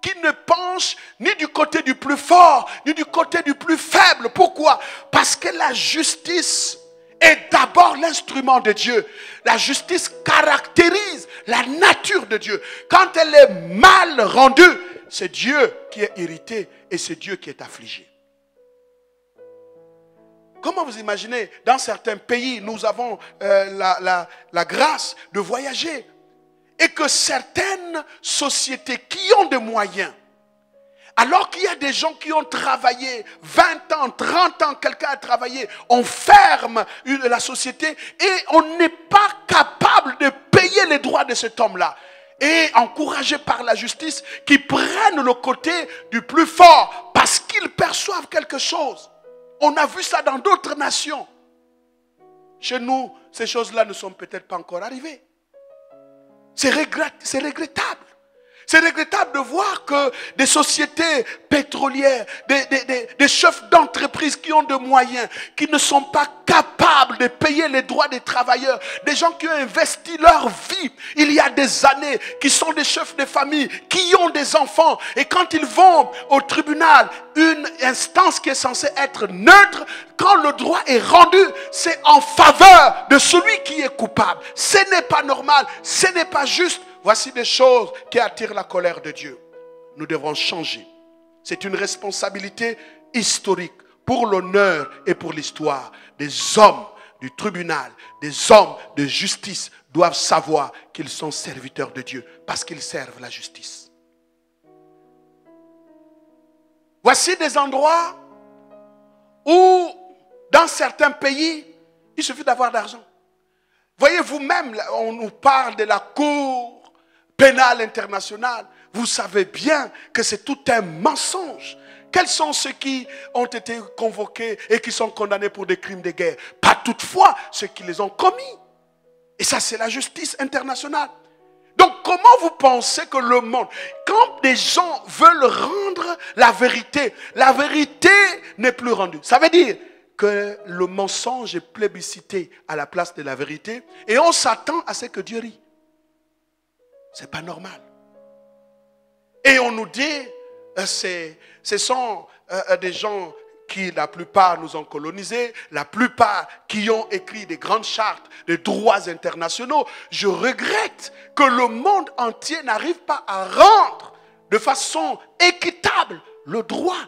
qui ne penche ni du côté du plus fort, ni du côté du plus faible. Pourquoi? Parce que la justice est d'abord l'instrument de Dieu. La justice caractérise la nature de Dieu. Quand elle est mal rendue, c'est Dieu qui est irrité et c'est Dieu qui est affligé. Comment vous imaginez, dans certains pays, nous avons la grâce de voyager et que certaines sociétés qui ont des moyens, alors qu'il y a des gens qui ont travaillé 20 ans, 30 ans, quelqu'un a travaillé, on ferme la société et on n'est pas capable de payer les droits de cet homme-là. Et encouragé par la justice, qui prennent le côté du plus fort parce qu'ils perçoivent quelque chose. On a vu ça dans d'autres nations. Chez nous, ces choses-là ne sont peut-être pas encore arrivées. C'est regrettable. C'est regrettable de voir que des sociétés pétrolières, des chefs d'entreprise qui ont des moyens, qui ne sont pas capables de payer les droits des travailleurs, des gens qui ont investi leur vie il y a des années, qui sont des chefs de famille, qui ont des enfants, et quand ils vont au tribunal, une instance qui est censée être neutre, quand le droit est rendu, c'est en faveur de celui qui est coupable. Ce n'est pas normal, ce n'est pas juste. Voici des choses qui attirent la colère de Dieu. Nous devons changer. C'est une responsabilité historique pour l'honneur et pour l'histoire. Des hommes du tribunal, des hommes de justice doivent savoir qu'ils sont serviteurs de Dieu parce qu'ils servent la justice. Voici des endroits où, dans certains pays, il suffit d'avoir d'argent. Voyez vous-même, on nous parle de la Cour pénale internationale. Vous savez bien que c'est tout un mensonge. Quels sont ceux qui ont été convoqués et qui sont condamnés pour des crimes de guerre? Pas toutefois ceux qui les ont commis. Et ça, c'est la justice internationale. Donc, comment vous pensez que le monde, quand des gens veulent rendre la vérité n'est plus rendue. Ça veut dire que le mensonge est plébiscité à la place de la vérité et on s'attend à ce que Dieu rit. C'est pas normal. Et on nous dit, ce sont des gens qui, la plupart, nous ont colonisés, la plupart qui ont écrit des grandes chartes de droits internationaux. Je regrette que le monde entier n'arrive pas à rendre de façon équitable le droit.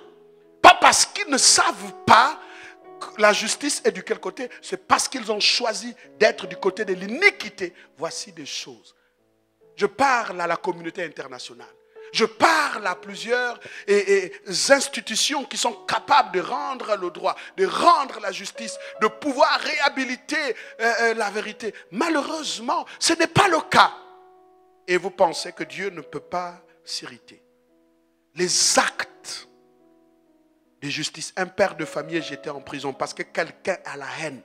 Pas parce qu'ils ne savent pas que la justice est du quel côté, c'est parce qu'ils ont choisi d'être du côté de l'iniquité. Voici des choses. Je parle à la communauté internationale. Je parle à plusieurs institutions qui sont capables de rendre le droit, de rendre la justice, de pouvoir réhabiliter la vérité. Malheureusement, ce n'est pas le cas. Et vous pensez que Dieu ne peut pas s'irriter. Les actes de justice, un père de famille est jeté en prison parce que quelqu'un a la haine,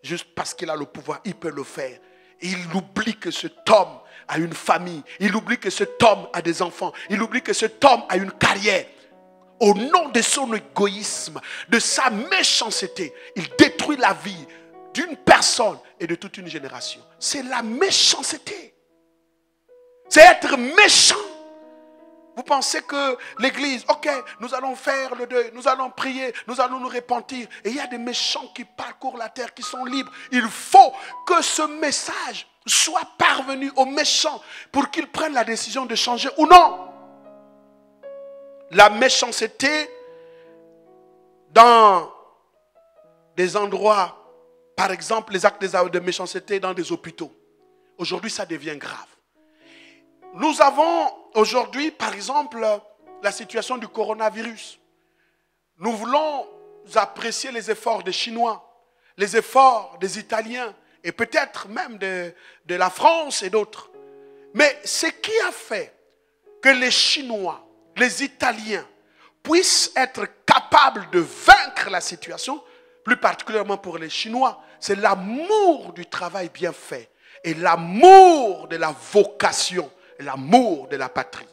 juste parce qu'il a le pouvoir, il peut le faire. Et il oublie que cet homme a une famille. Il oublie que cet homme a des enfants. Il oublie que cet homme a une carrière. Au nom de son égoïsme, de sa méchanceté, il détruit la vie d'une personne et de toute une génération. C'est la méchanceté. C'est être méchant. Vous pensez que l'église, ok, nous allons faire le deuil, nous allons prier, nous allons nous repentir. Et il y a des méchants qui parcourent la terre, qui sont libres. Il faut que ce message soit parvenu aux méchants pour qu'ils prennent la décision de changer ou non. La méchanceté dans des endroits, par exemple les actes de méchanceté dans des hôpitaux. Aujourd'hui, ça devient grave. Nous avons aujourd'hui, par exemple, la situation du coronavirus. Nous voulons apprécier les efforts des Chinois, les efforts des Italiens et peut-être même de la France et d'autres. Mais ce qui a fait que les Chinois, les Italiens puissent être capables de vaincre la situation, plus particulièrement pour les Chinois, c'est l'amour du travail bien fait et l'amour de la vocation, l'amour de la patrie.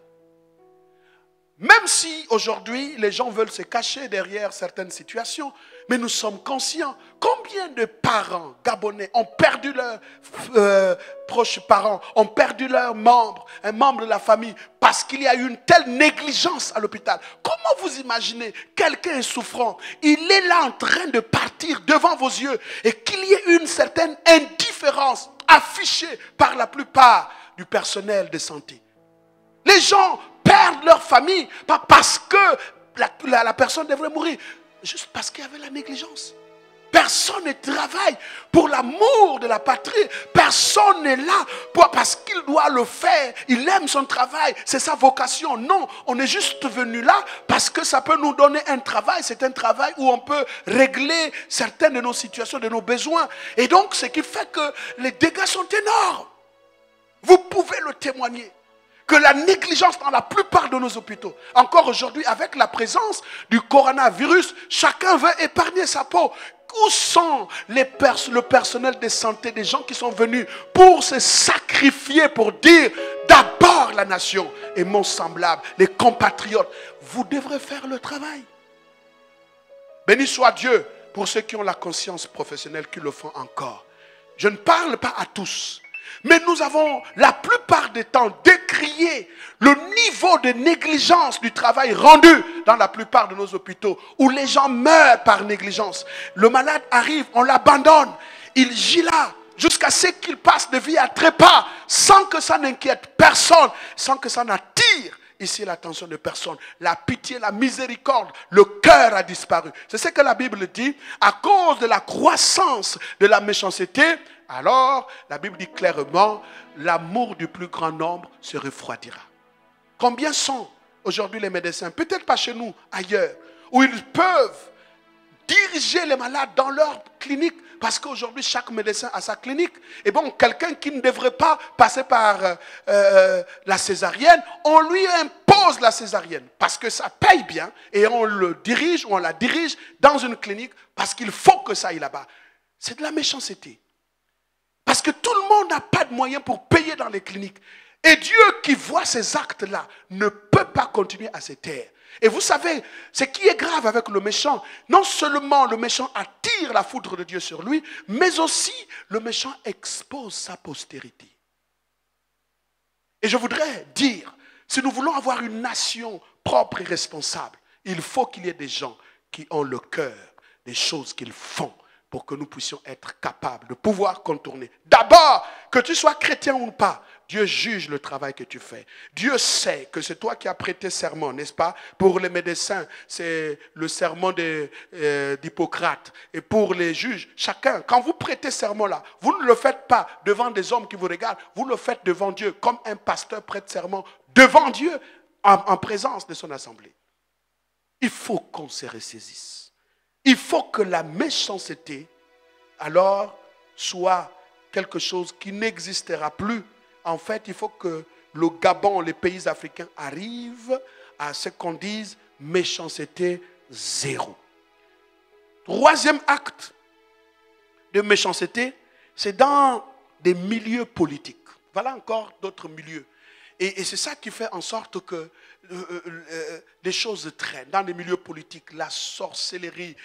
Même si aujourd'hui les gens veulent se cacher derrière certaines situations, mais nous sommes conscients. Combien de parents gabonais ont perdu leurs proches parents, ont perdu leurs membres, un membre de la famille, parce qu'il y a eu une telle négligence à l'hôpital. Comment vous imaginez, quelqu'un est souffrant, il est là en train de partir devant vos yeux, et qu'il y ait une certaine indifférence affichée par la plupart du personnel de santé. Les gens perdent leur famille, pas parce que la personne devrait mourir, juste parce qu'il y avait la négligence. Personne ne travaille pour l'amour de la patrie. Personne n'est là parce qu'il doit le faire. Il aime son travail, c'est sa vocation. Non, on est juste venu là parce que ça peut nous donner un travail. C'est un travail où on peut régler certaines de nos situations, de nos besoins. Et donc, ce qui fait que les dégâts sont énormes. Vous pouvez le témoigner. Que la négligence dans la plupart de nos hôpitaux, encore aujourd'hui avec la présence du coronavirus, chacun veut épargner sa peau. Où sont le personnel de santé, des gens qui sont venus pour se sacrifier, pour dire d'abord la nation et mon semblable, les compatriotes, vous devrez faire le travail. Béni soit Dieu pour ceux qui ont la conscience professionnelle, qui le font encore. Je ne parle pas à tous. Mais nous avons la plupart des temps décrié le niveau de négligence du travail rendu dans la plupart de nos hôpitaux où les gens meurent par négligence. Le malade arrive, on l'abandonne, il gît là jusqu'à ce qu'il passe de vie à trépas sans que ça n'inquiète personne, sans que ça n'attire ici l'attention de personne. La pitié, la miséricorde, le cœur a disparu. C'est ce que la Bible dit. À cause de la croissance de la méchanceté, alors la Bible dit clairement, l'amour du plus grand nombre se refroidira. Combien sont aujourd'hui les médecins, peut-être pas chez nous, ailleurs, où ils peuvent diriger les malades dans leur clinique, parce qu'aujourd'hui chaque médecin a sa clinique. Et bon, quelqu'un qui ne devrait pas passer par la césarienne, on lui impose la césarienne parce que ça paye bien et on le dirige ou on la dirige dans une clinique parce qu'il faut que ça aille là-bas. C'est de la méchanceté. Parce que tout le monde n'a pas de moyens pour payer dans les cliniques. Et Dieu qui voit ces actes-là ne peut pas continuer à se taire. Et vous savez, ce qui est grave avec le méchant, non seulement le méchant attire la foudre de Dieu sur lui, mais aussi le méchant expose sa postérité. Et je voudrais dire, si nous voulons avoir une nation propre et responsable, il faut qu'il y ait des gens qui ont le cœur des choses qu'ils font pour que nous puissions être capables de pouvoir contourner. D'abord, que tu sois chrétien ou pas, Dieu juge le travail que tu fais. Dieu sait que c'est toi qui as prêté serment, n'est-ce pas? Pour les médecins, c'est le serment d'Hippocrate. Et pour les juges, chacun, quand vous prêtez serment là, vous ne le faites pas devant des hommes qui vous regardent, vous le faites devant Dieu, comme un pasteur prête serment devant Dieu, en présence de son assemblée. Il faut qu'on se ressaisisse. Il faut que la méchanceté, alors, soit quelque chose qui n'existera plus. En fait, il faut que le Gabon, les pays africains arrivent à ce qu'on dise méchanceté zéro. Troisième acte de méchanceté, c'est dans des milieux politiques. Voilà encore d'autres milieux. Et c'est ça qui fait en sorte que des choses traînent dans les milieux politiques, la sorcellerie,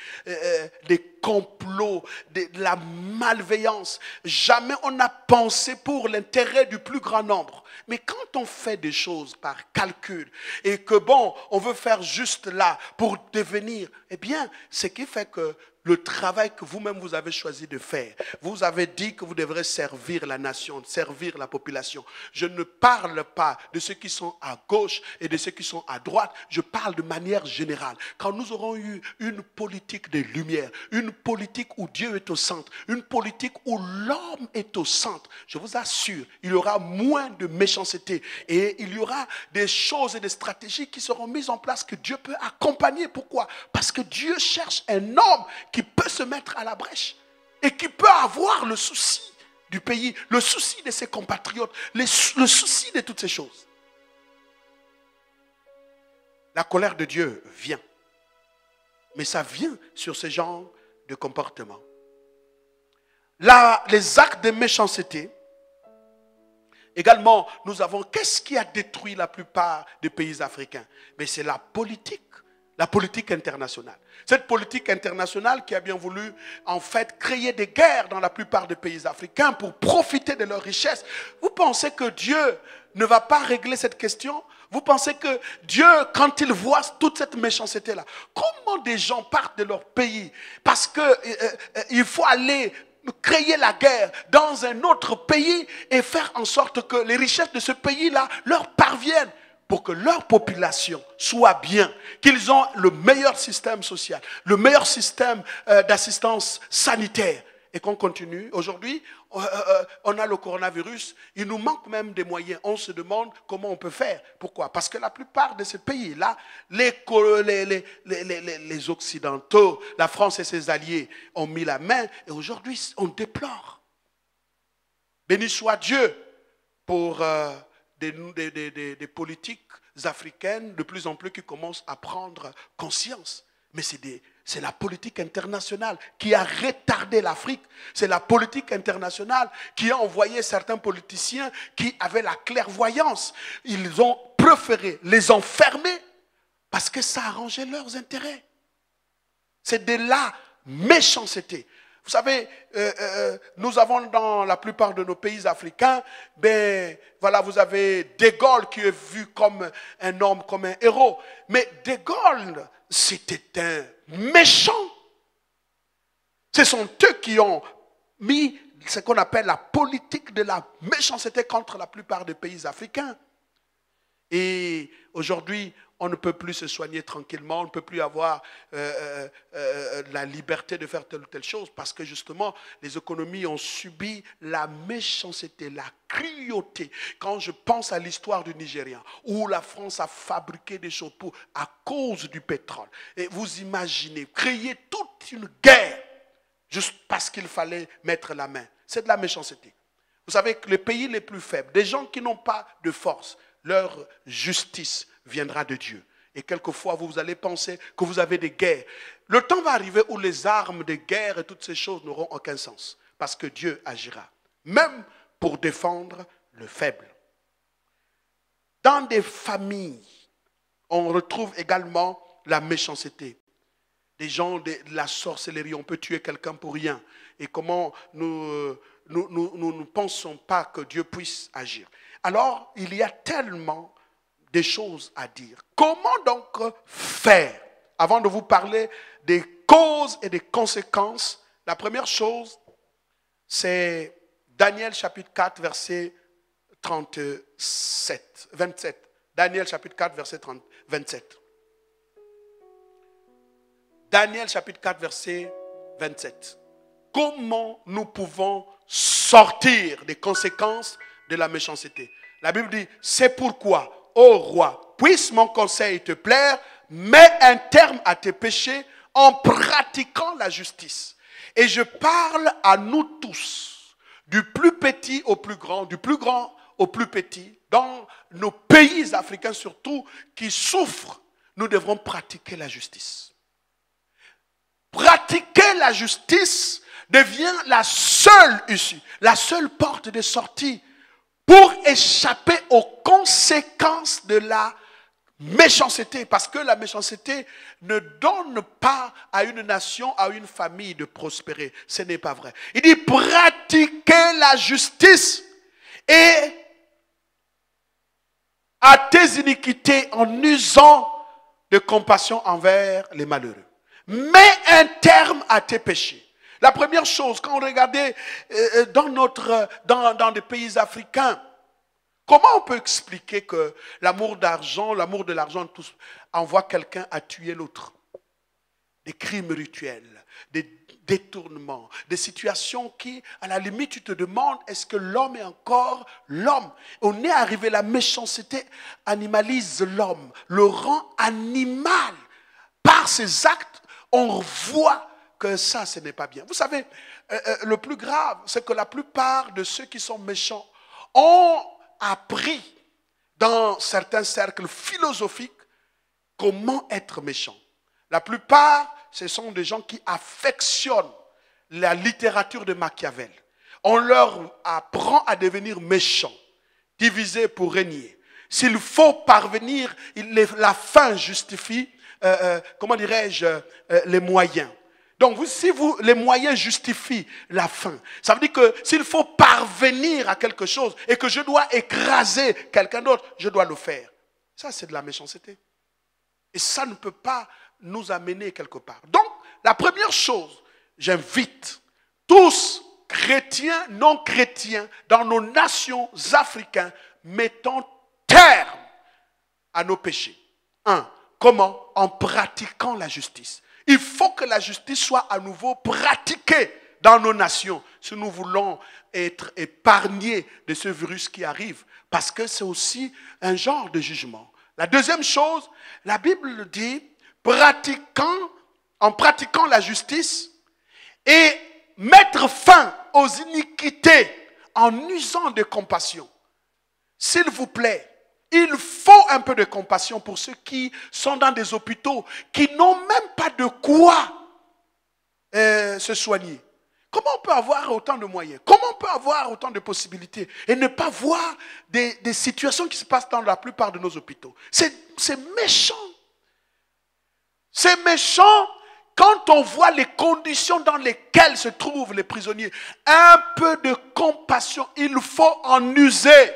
des complots, de la malveillance. Jamais on n'a pensé pour l'intérêt du plus grand nombre. Mais quand on fait des choses par calcul et que bon, on veut faire juste là pour devenir, eh bien, ce qui fait que le travail que vous-même vous avez choisi de faire, vous avez dit que vous devrez servir la nation, servir la population. Je ne parle pas de ceux qui sont à gauche et de ceux qui sont à droite, je parle de manière générale. Quand nous aurons eu une politique de lumière, une politique où Dieu est au centre, une politique où l'homme est au centre, je vous assure, il y aura moins de méchanceté et il y aura des choses et des stratégies qui seront mises en place que Dieu peut accompagner. Pourquoi? Parce que Dieu cherche un homme qui peut se mettre à la brèche et qui peut avoir le souci du pays, le souci de ses compatriotes, le souci de toutes ces choses. La colère de Dieu vient, mais ça vient sur ce genre de comportement. Les actes de méchanceté Également, nous avons, qu'est-ce qui a détruit la plupart des pays africains? Mais c'est la politique internationale. Cette politique internationale qui a bien voulu, en fait, créer des guerres dans la plupart des pays africains pour profiter de leurs richesses. Vous pensez que Dieu ne va pas régler cette question? Vous pensez que Dieu, quand il voit toute cette méchanceté-là, comment des gens partent de leur pays parce qu'il faut aller créer la guerre dans un autre pays et faire en sorte que les richesses de ce pays-là leur parviennent pour que leur population soit bien, qu'ils ont le meilleur système social, le meilleur système d'assistance sanitaire. Et qu'on continue. Aujourd'hui, on a le coronavirus, il nous manque même des moyens. On se demande comment on peut faire. Pourquoi? Parce que la plupart de ces pays-là, les Occidentaux, la France et ses alliés ont mis la main et aujourd'hui, on déplore. Béni soit Dieu pour des politiques africaines de plus en plus qui commencent à prendre conscience. Mais c'est la politique internationale qui a retardé l'Afrique. C'est la politique internationale qui a envoyé certains politiciens qui avaient la clairvoyance. Ils ont préféré les enfermer parce que ça arrangeait leurs intérêts. C'est de la méchanceté. Vous savez, nous avons dans la plupart de nos pays africains, voilà, vous avez De Gaulle qui est vu comme un homme, comme un héros. Mais De Gaulle, c'était un méchant. Ce sont eux qui ont mis ce qu'on appelle la politique de la méchanceté contre la plupart des pays africains. Et aujourd'hui, on ne peut plus se soigner tranquillement, on ne peut plus avoir la liberté de faire telle ou telle chose parce que justement, les économies ont subi la méchanceté, la cruauté. Quand je pense à l'histoire du Nigeria, où la France a fabriqué des chapeaux à cause du pétrole, et vous imaginez, créer toute une guerre juste parce qu'il fallait mettre la main. C'est de la méchanceté. Vous savez que les pays les plus faibles, des gens qui n'ont pas de force, leur justice viendra de Dieu. Et quelquefois, vous allez penser que vous avez des guerres. Le temps va arriver où les armes de guerre et toutes ces choses n'auront aucun sens. Parce que Dieu agira. Même pour défendre le faible. Dans des familles, on retrouve également la méchanceté. Des gens de la sorcellerie, on peut tuer quelqu'un pour rien. Et comment nous ne pensons pas que Dieu puisse agir. Alors, il y a tellement des choses à dire. Comment donc faire? Avant de vous parler des causes et des conséquences, la première chose, c'est Daniel chapitre 4, verset 27. Daniel chapitre 4, verset 27. Daniel chapitre 4, verset 27. Comment nous pouvons sortir des conséquences de la méchanceté? La Bible dit, c'est pourquoi, ô roi, puisse mon conseil te plaire, mets un terme à tes péchés en pratiquant la justice. Et je parle à nous tous, du plus petit au plus grand, du plus grand au plus petit, dans nos pays africains surtout, qui souffrent, nous devrons pratiquer la justice. Pratiquer la justice devient la seule issue, la seule porte de sortie pour échapper aux conséquences de la méchanceté. Parce que la méchanceté ne donne pas à une nation, à une famille de prospérer. Ce n'est pas vrai. Il dit pratiquer la justice et à tes iniquités en usant de compassion envers les malheureux. Mets un terme à tes péchés. La première chose, quand on regardait dans des pays africains, comment on peut expliquer que l'amour de l'argent envoie quelqu'un à tuer l'autre? Des crimes rituels, des détournements, des situations qui, à la limite, tu te demandes, est-ce que l'homme est encore l'homme? On est arrivé, la méchanceté animalise l'homme, le rend animal. Par ses actes, on voit que ça, ce n'est pas bien. Vous savez, le plus grave, c'est que la plupart de ceux qui sont méchants ont appris dans certains cercles philosophiques comment être méchant. La plupart, ce sont des gens qui affectionnent la littérature de Machiavel. On leur apprend à devenir méchants. diviser pour régner. S'il faut parvenir, la fin justifie, comment dirais-je, les moyens. Donc, les moyens justifient la fin. Ça veut dire que s'il faut parvenir à quelque chose et que je dois écraser quelqu'un d'autre, je dois le faire. Ça, c'est de la méchanceté. Et ça ne peut pas nous amener quelque part. Donc, la première chose, j'invite tous, chrétiens, non chrétiens, dans nos nations africaines, mettons terme à nos péchés. Comment? En pratiquant la justice. Il faut que la justice soit à nouveau pratiquée dans nos nations si nous voulons être épargnés de ce virus qui arrive. Parce que c'est aussi un genre de jugement. La deuxième chose, la Bible dit, en pratiquant la justice et mettre fin aux iniquités en usant de compassion. S'il vous plaît, il faut un peu de compassion pour ceux qui sont dans des hôpitaux, qui n'ont même pas de quoi se soigner. Comment on peut avoir autant de moyens? Comment on peut avoir autant de possibilités et ne pas voir des situations qui se passent dans la plupart de nos hôpitaux? C'est méchant. C'est méchant quand on voit les conditions dans lesquelles se trouvent les prisonniers. Un peu de compassion, il faut en user.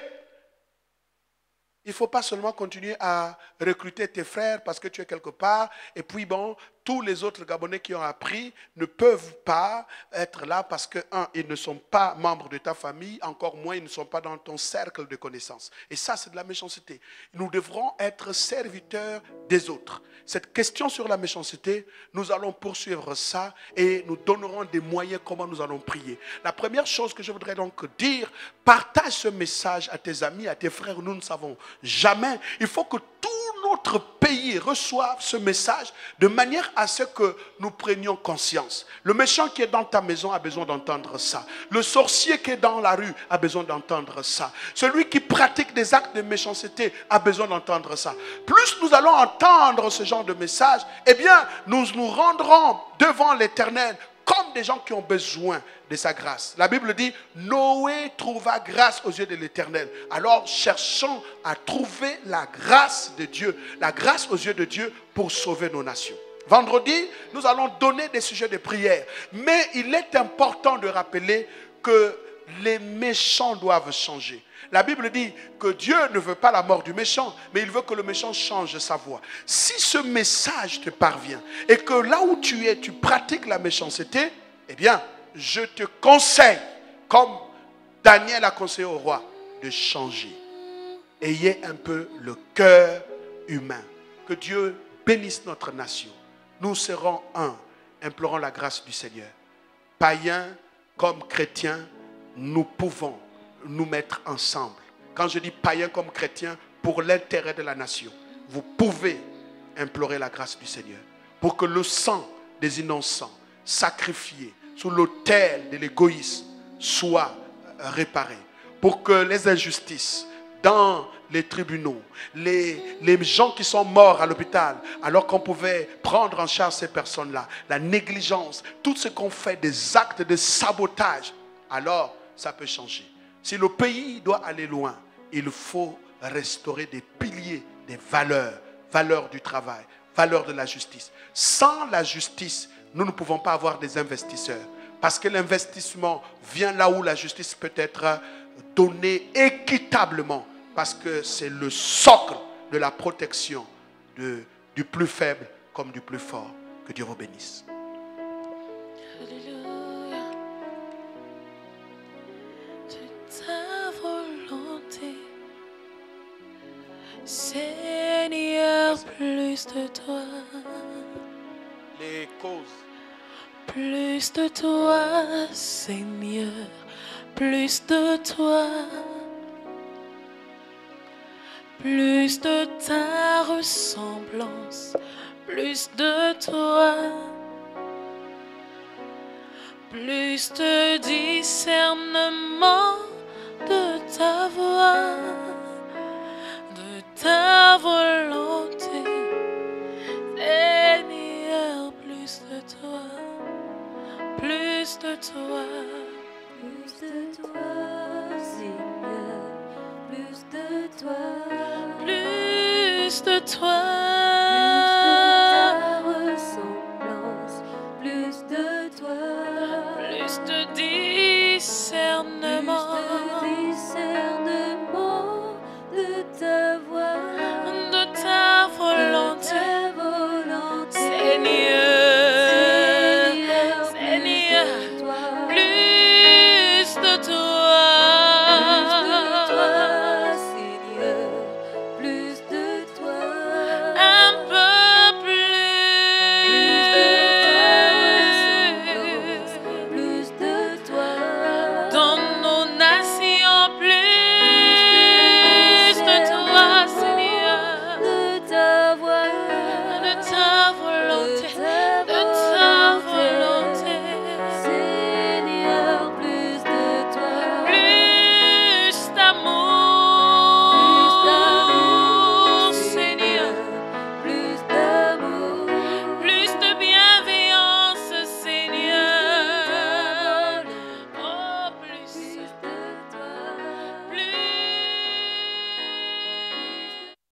Il ne faut pas seulement continuer à recruter tes frères parce que tu es quelque part. Et puis bon, tous les autres Gabonais qui ont appris ne peuvent pas être là parce que, ils ne sont pas membres de ta famille, encore moins ils ne sont pas dans ton cercle de connaissances. Et ça, c'est de la méchanceté. Nous devrons être serviteurs des autres. Cette question sur la méchanceté, nous allons poursuivre ça et nous donnerons des moyens comment nous allons prier. La première chose que je voudrais donc dire, partage ce message à tes amis, à tes frères, nous ne savons jamais. Il faut que tout notre pays reçoive ce message de manière à ce que nous prenions conscience. Le méchant qui est dans ta maison a besoin d'entendre ça. Le sorcier qui est dans la rue a besoin d'entendre ça. Celui qui pratique des actes de méchanceté a besoin d'entendre ça. Plus nous allons entendre ce genre de message, eh bien, nous nous rendrons devant l'Éternel comme des gens qui ont besoin de sa grâce. La Bible dit, Noé trouva grâce aux yeux de l'Éternel. Alors cherchons à trouver la grâce de Dieu, la grâce aux yeux de Dieu pour sauver nos nations. Vendredi, nous allons donner des sujets de prière. Mais il est important de rappeler que les méchants doivent changer. La Bible dit que Dieu ne veut pas la mort du méchant, mais il veut que le méchant change sa voie. Si ce message te parvient et que là où tu es, tu pratiques la méchanceté, eh bien, je te conseille, comme Daniel a conseillé au roi, de changer. Ayez un peu le cœur humain. Que Dieu bénisse notre nation. Nous serons un, implorons la grâce du Seigneur. Païens comme chrétiens, nous pouvons nous mettre ensemble. Quand je dis païens comme chrétiens, pour l'intérêt de la nation, vous pouvez implorer la grâce du Seigneur pour que le sang des innocents sacrifié sous l'autel de l'égoïsme soit réparé, pour que les injustices dans les tribunaux, les gens qui sont morts à l'hôpital alors qu'on pouvait prendre en charge ces personnes-là, la négligence, tout ce qu'on fait, des actes de sabotage, alors ça peut changer. Si le pays doit aller loin, il faut restaurer des piliers, des valeurs, valeurs du travail, valeurs de la justice. Sans la justice, nous ne pouvons pas avoir des investisseurs. Parce que l'investissement vient là où la justice peut être donnée équitablement. Parce que c'est le socle de la protection du plus faible comme du plus fort. Que Dieu vous bénisse. Alléluia. De ta volonté, Seigneur, plus de toi. Les causes. Plus de toi, Seigneur, plus de toi. Plus de ta ressemblance, plus de toi. Plus de discernement de ta voix, de ta volonté. Seigneur, plus de toi, Plus de toi, Seigneur, plus de toi, plus de toi, ta ressemblance, plus de toi, plus de plus discernement de discernement de ta voix, de ta de volonté, ta volonté. Seigneur.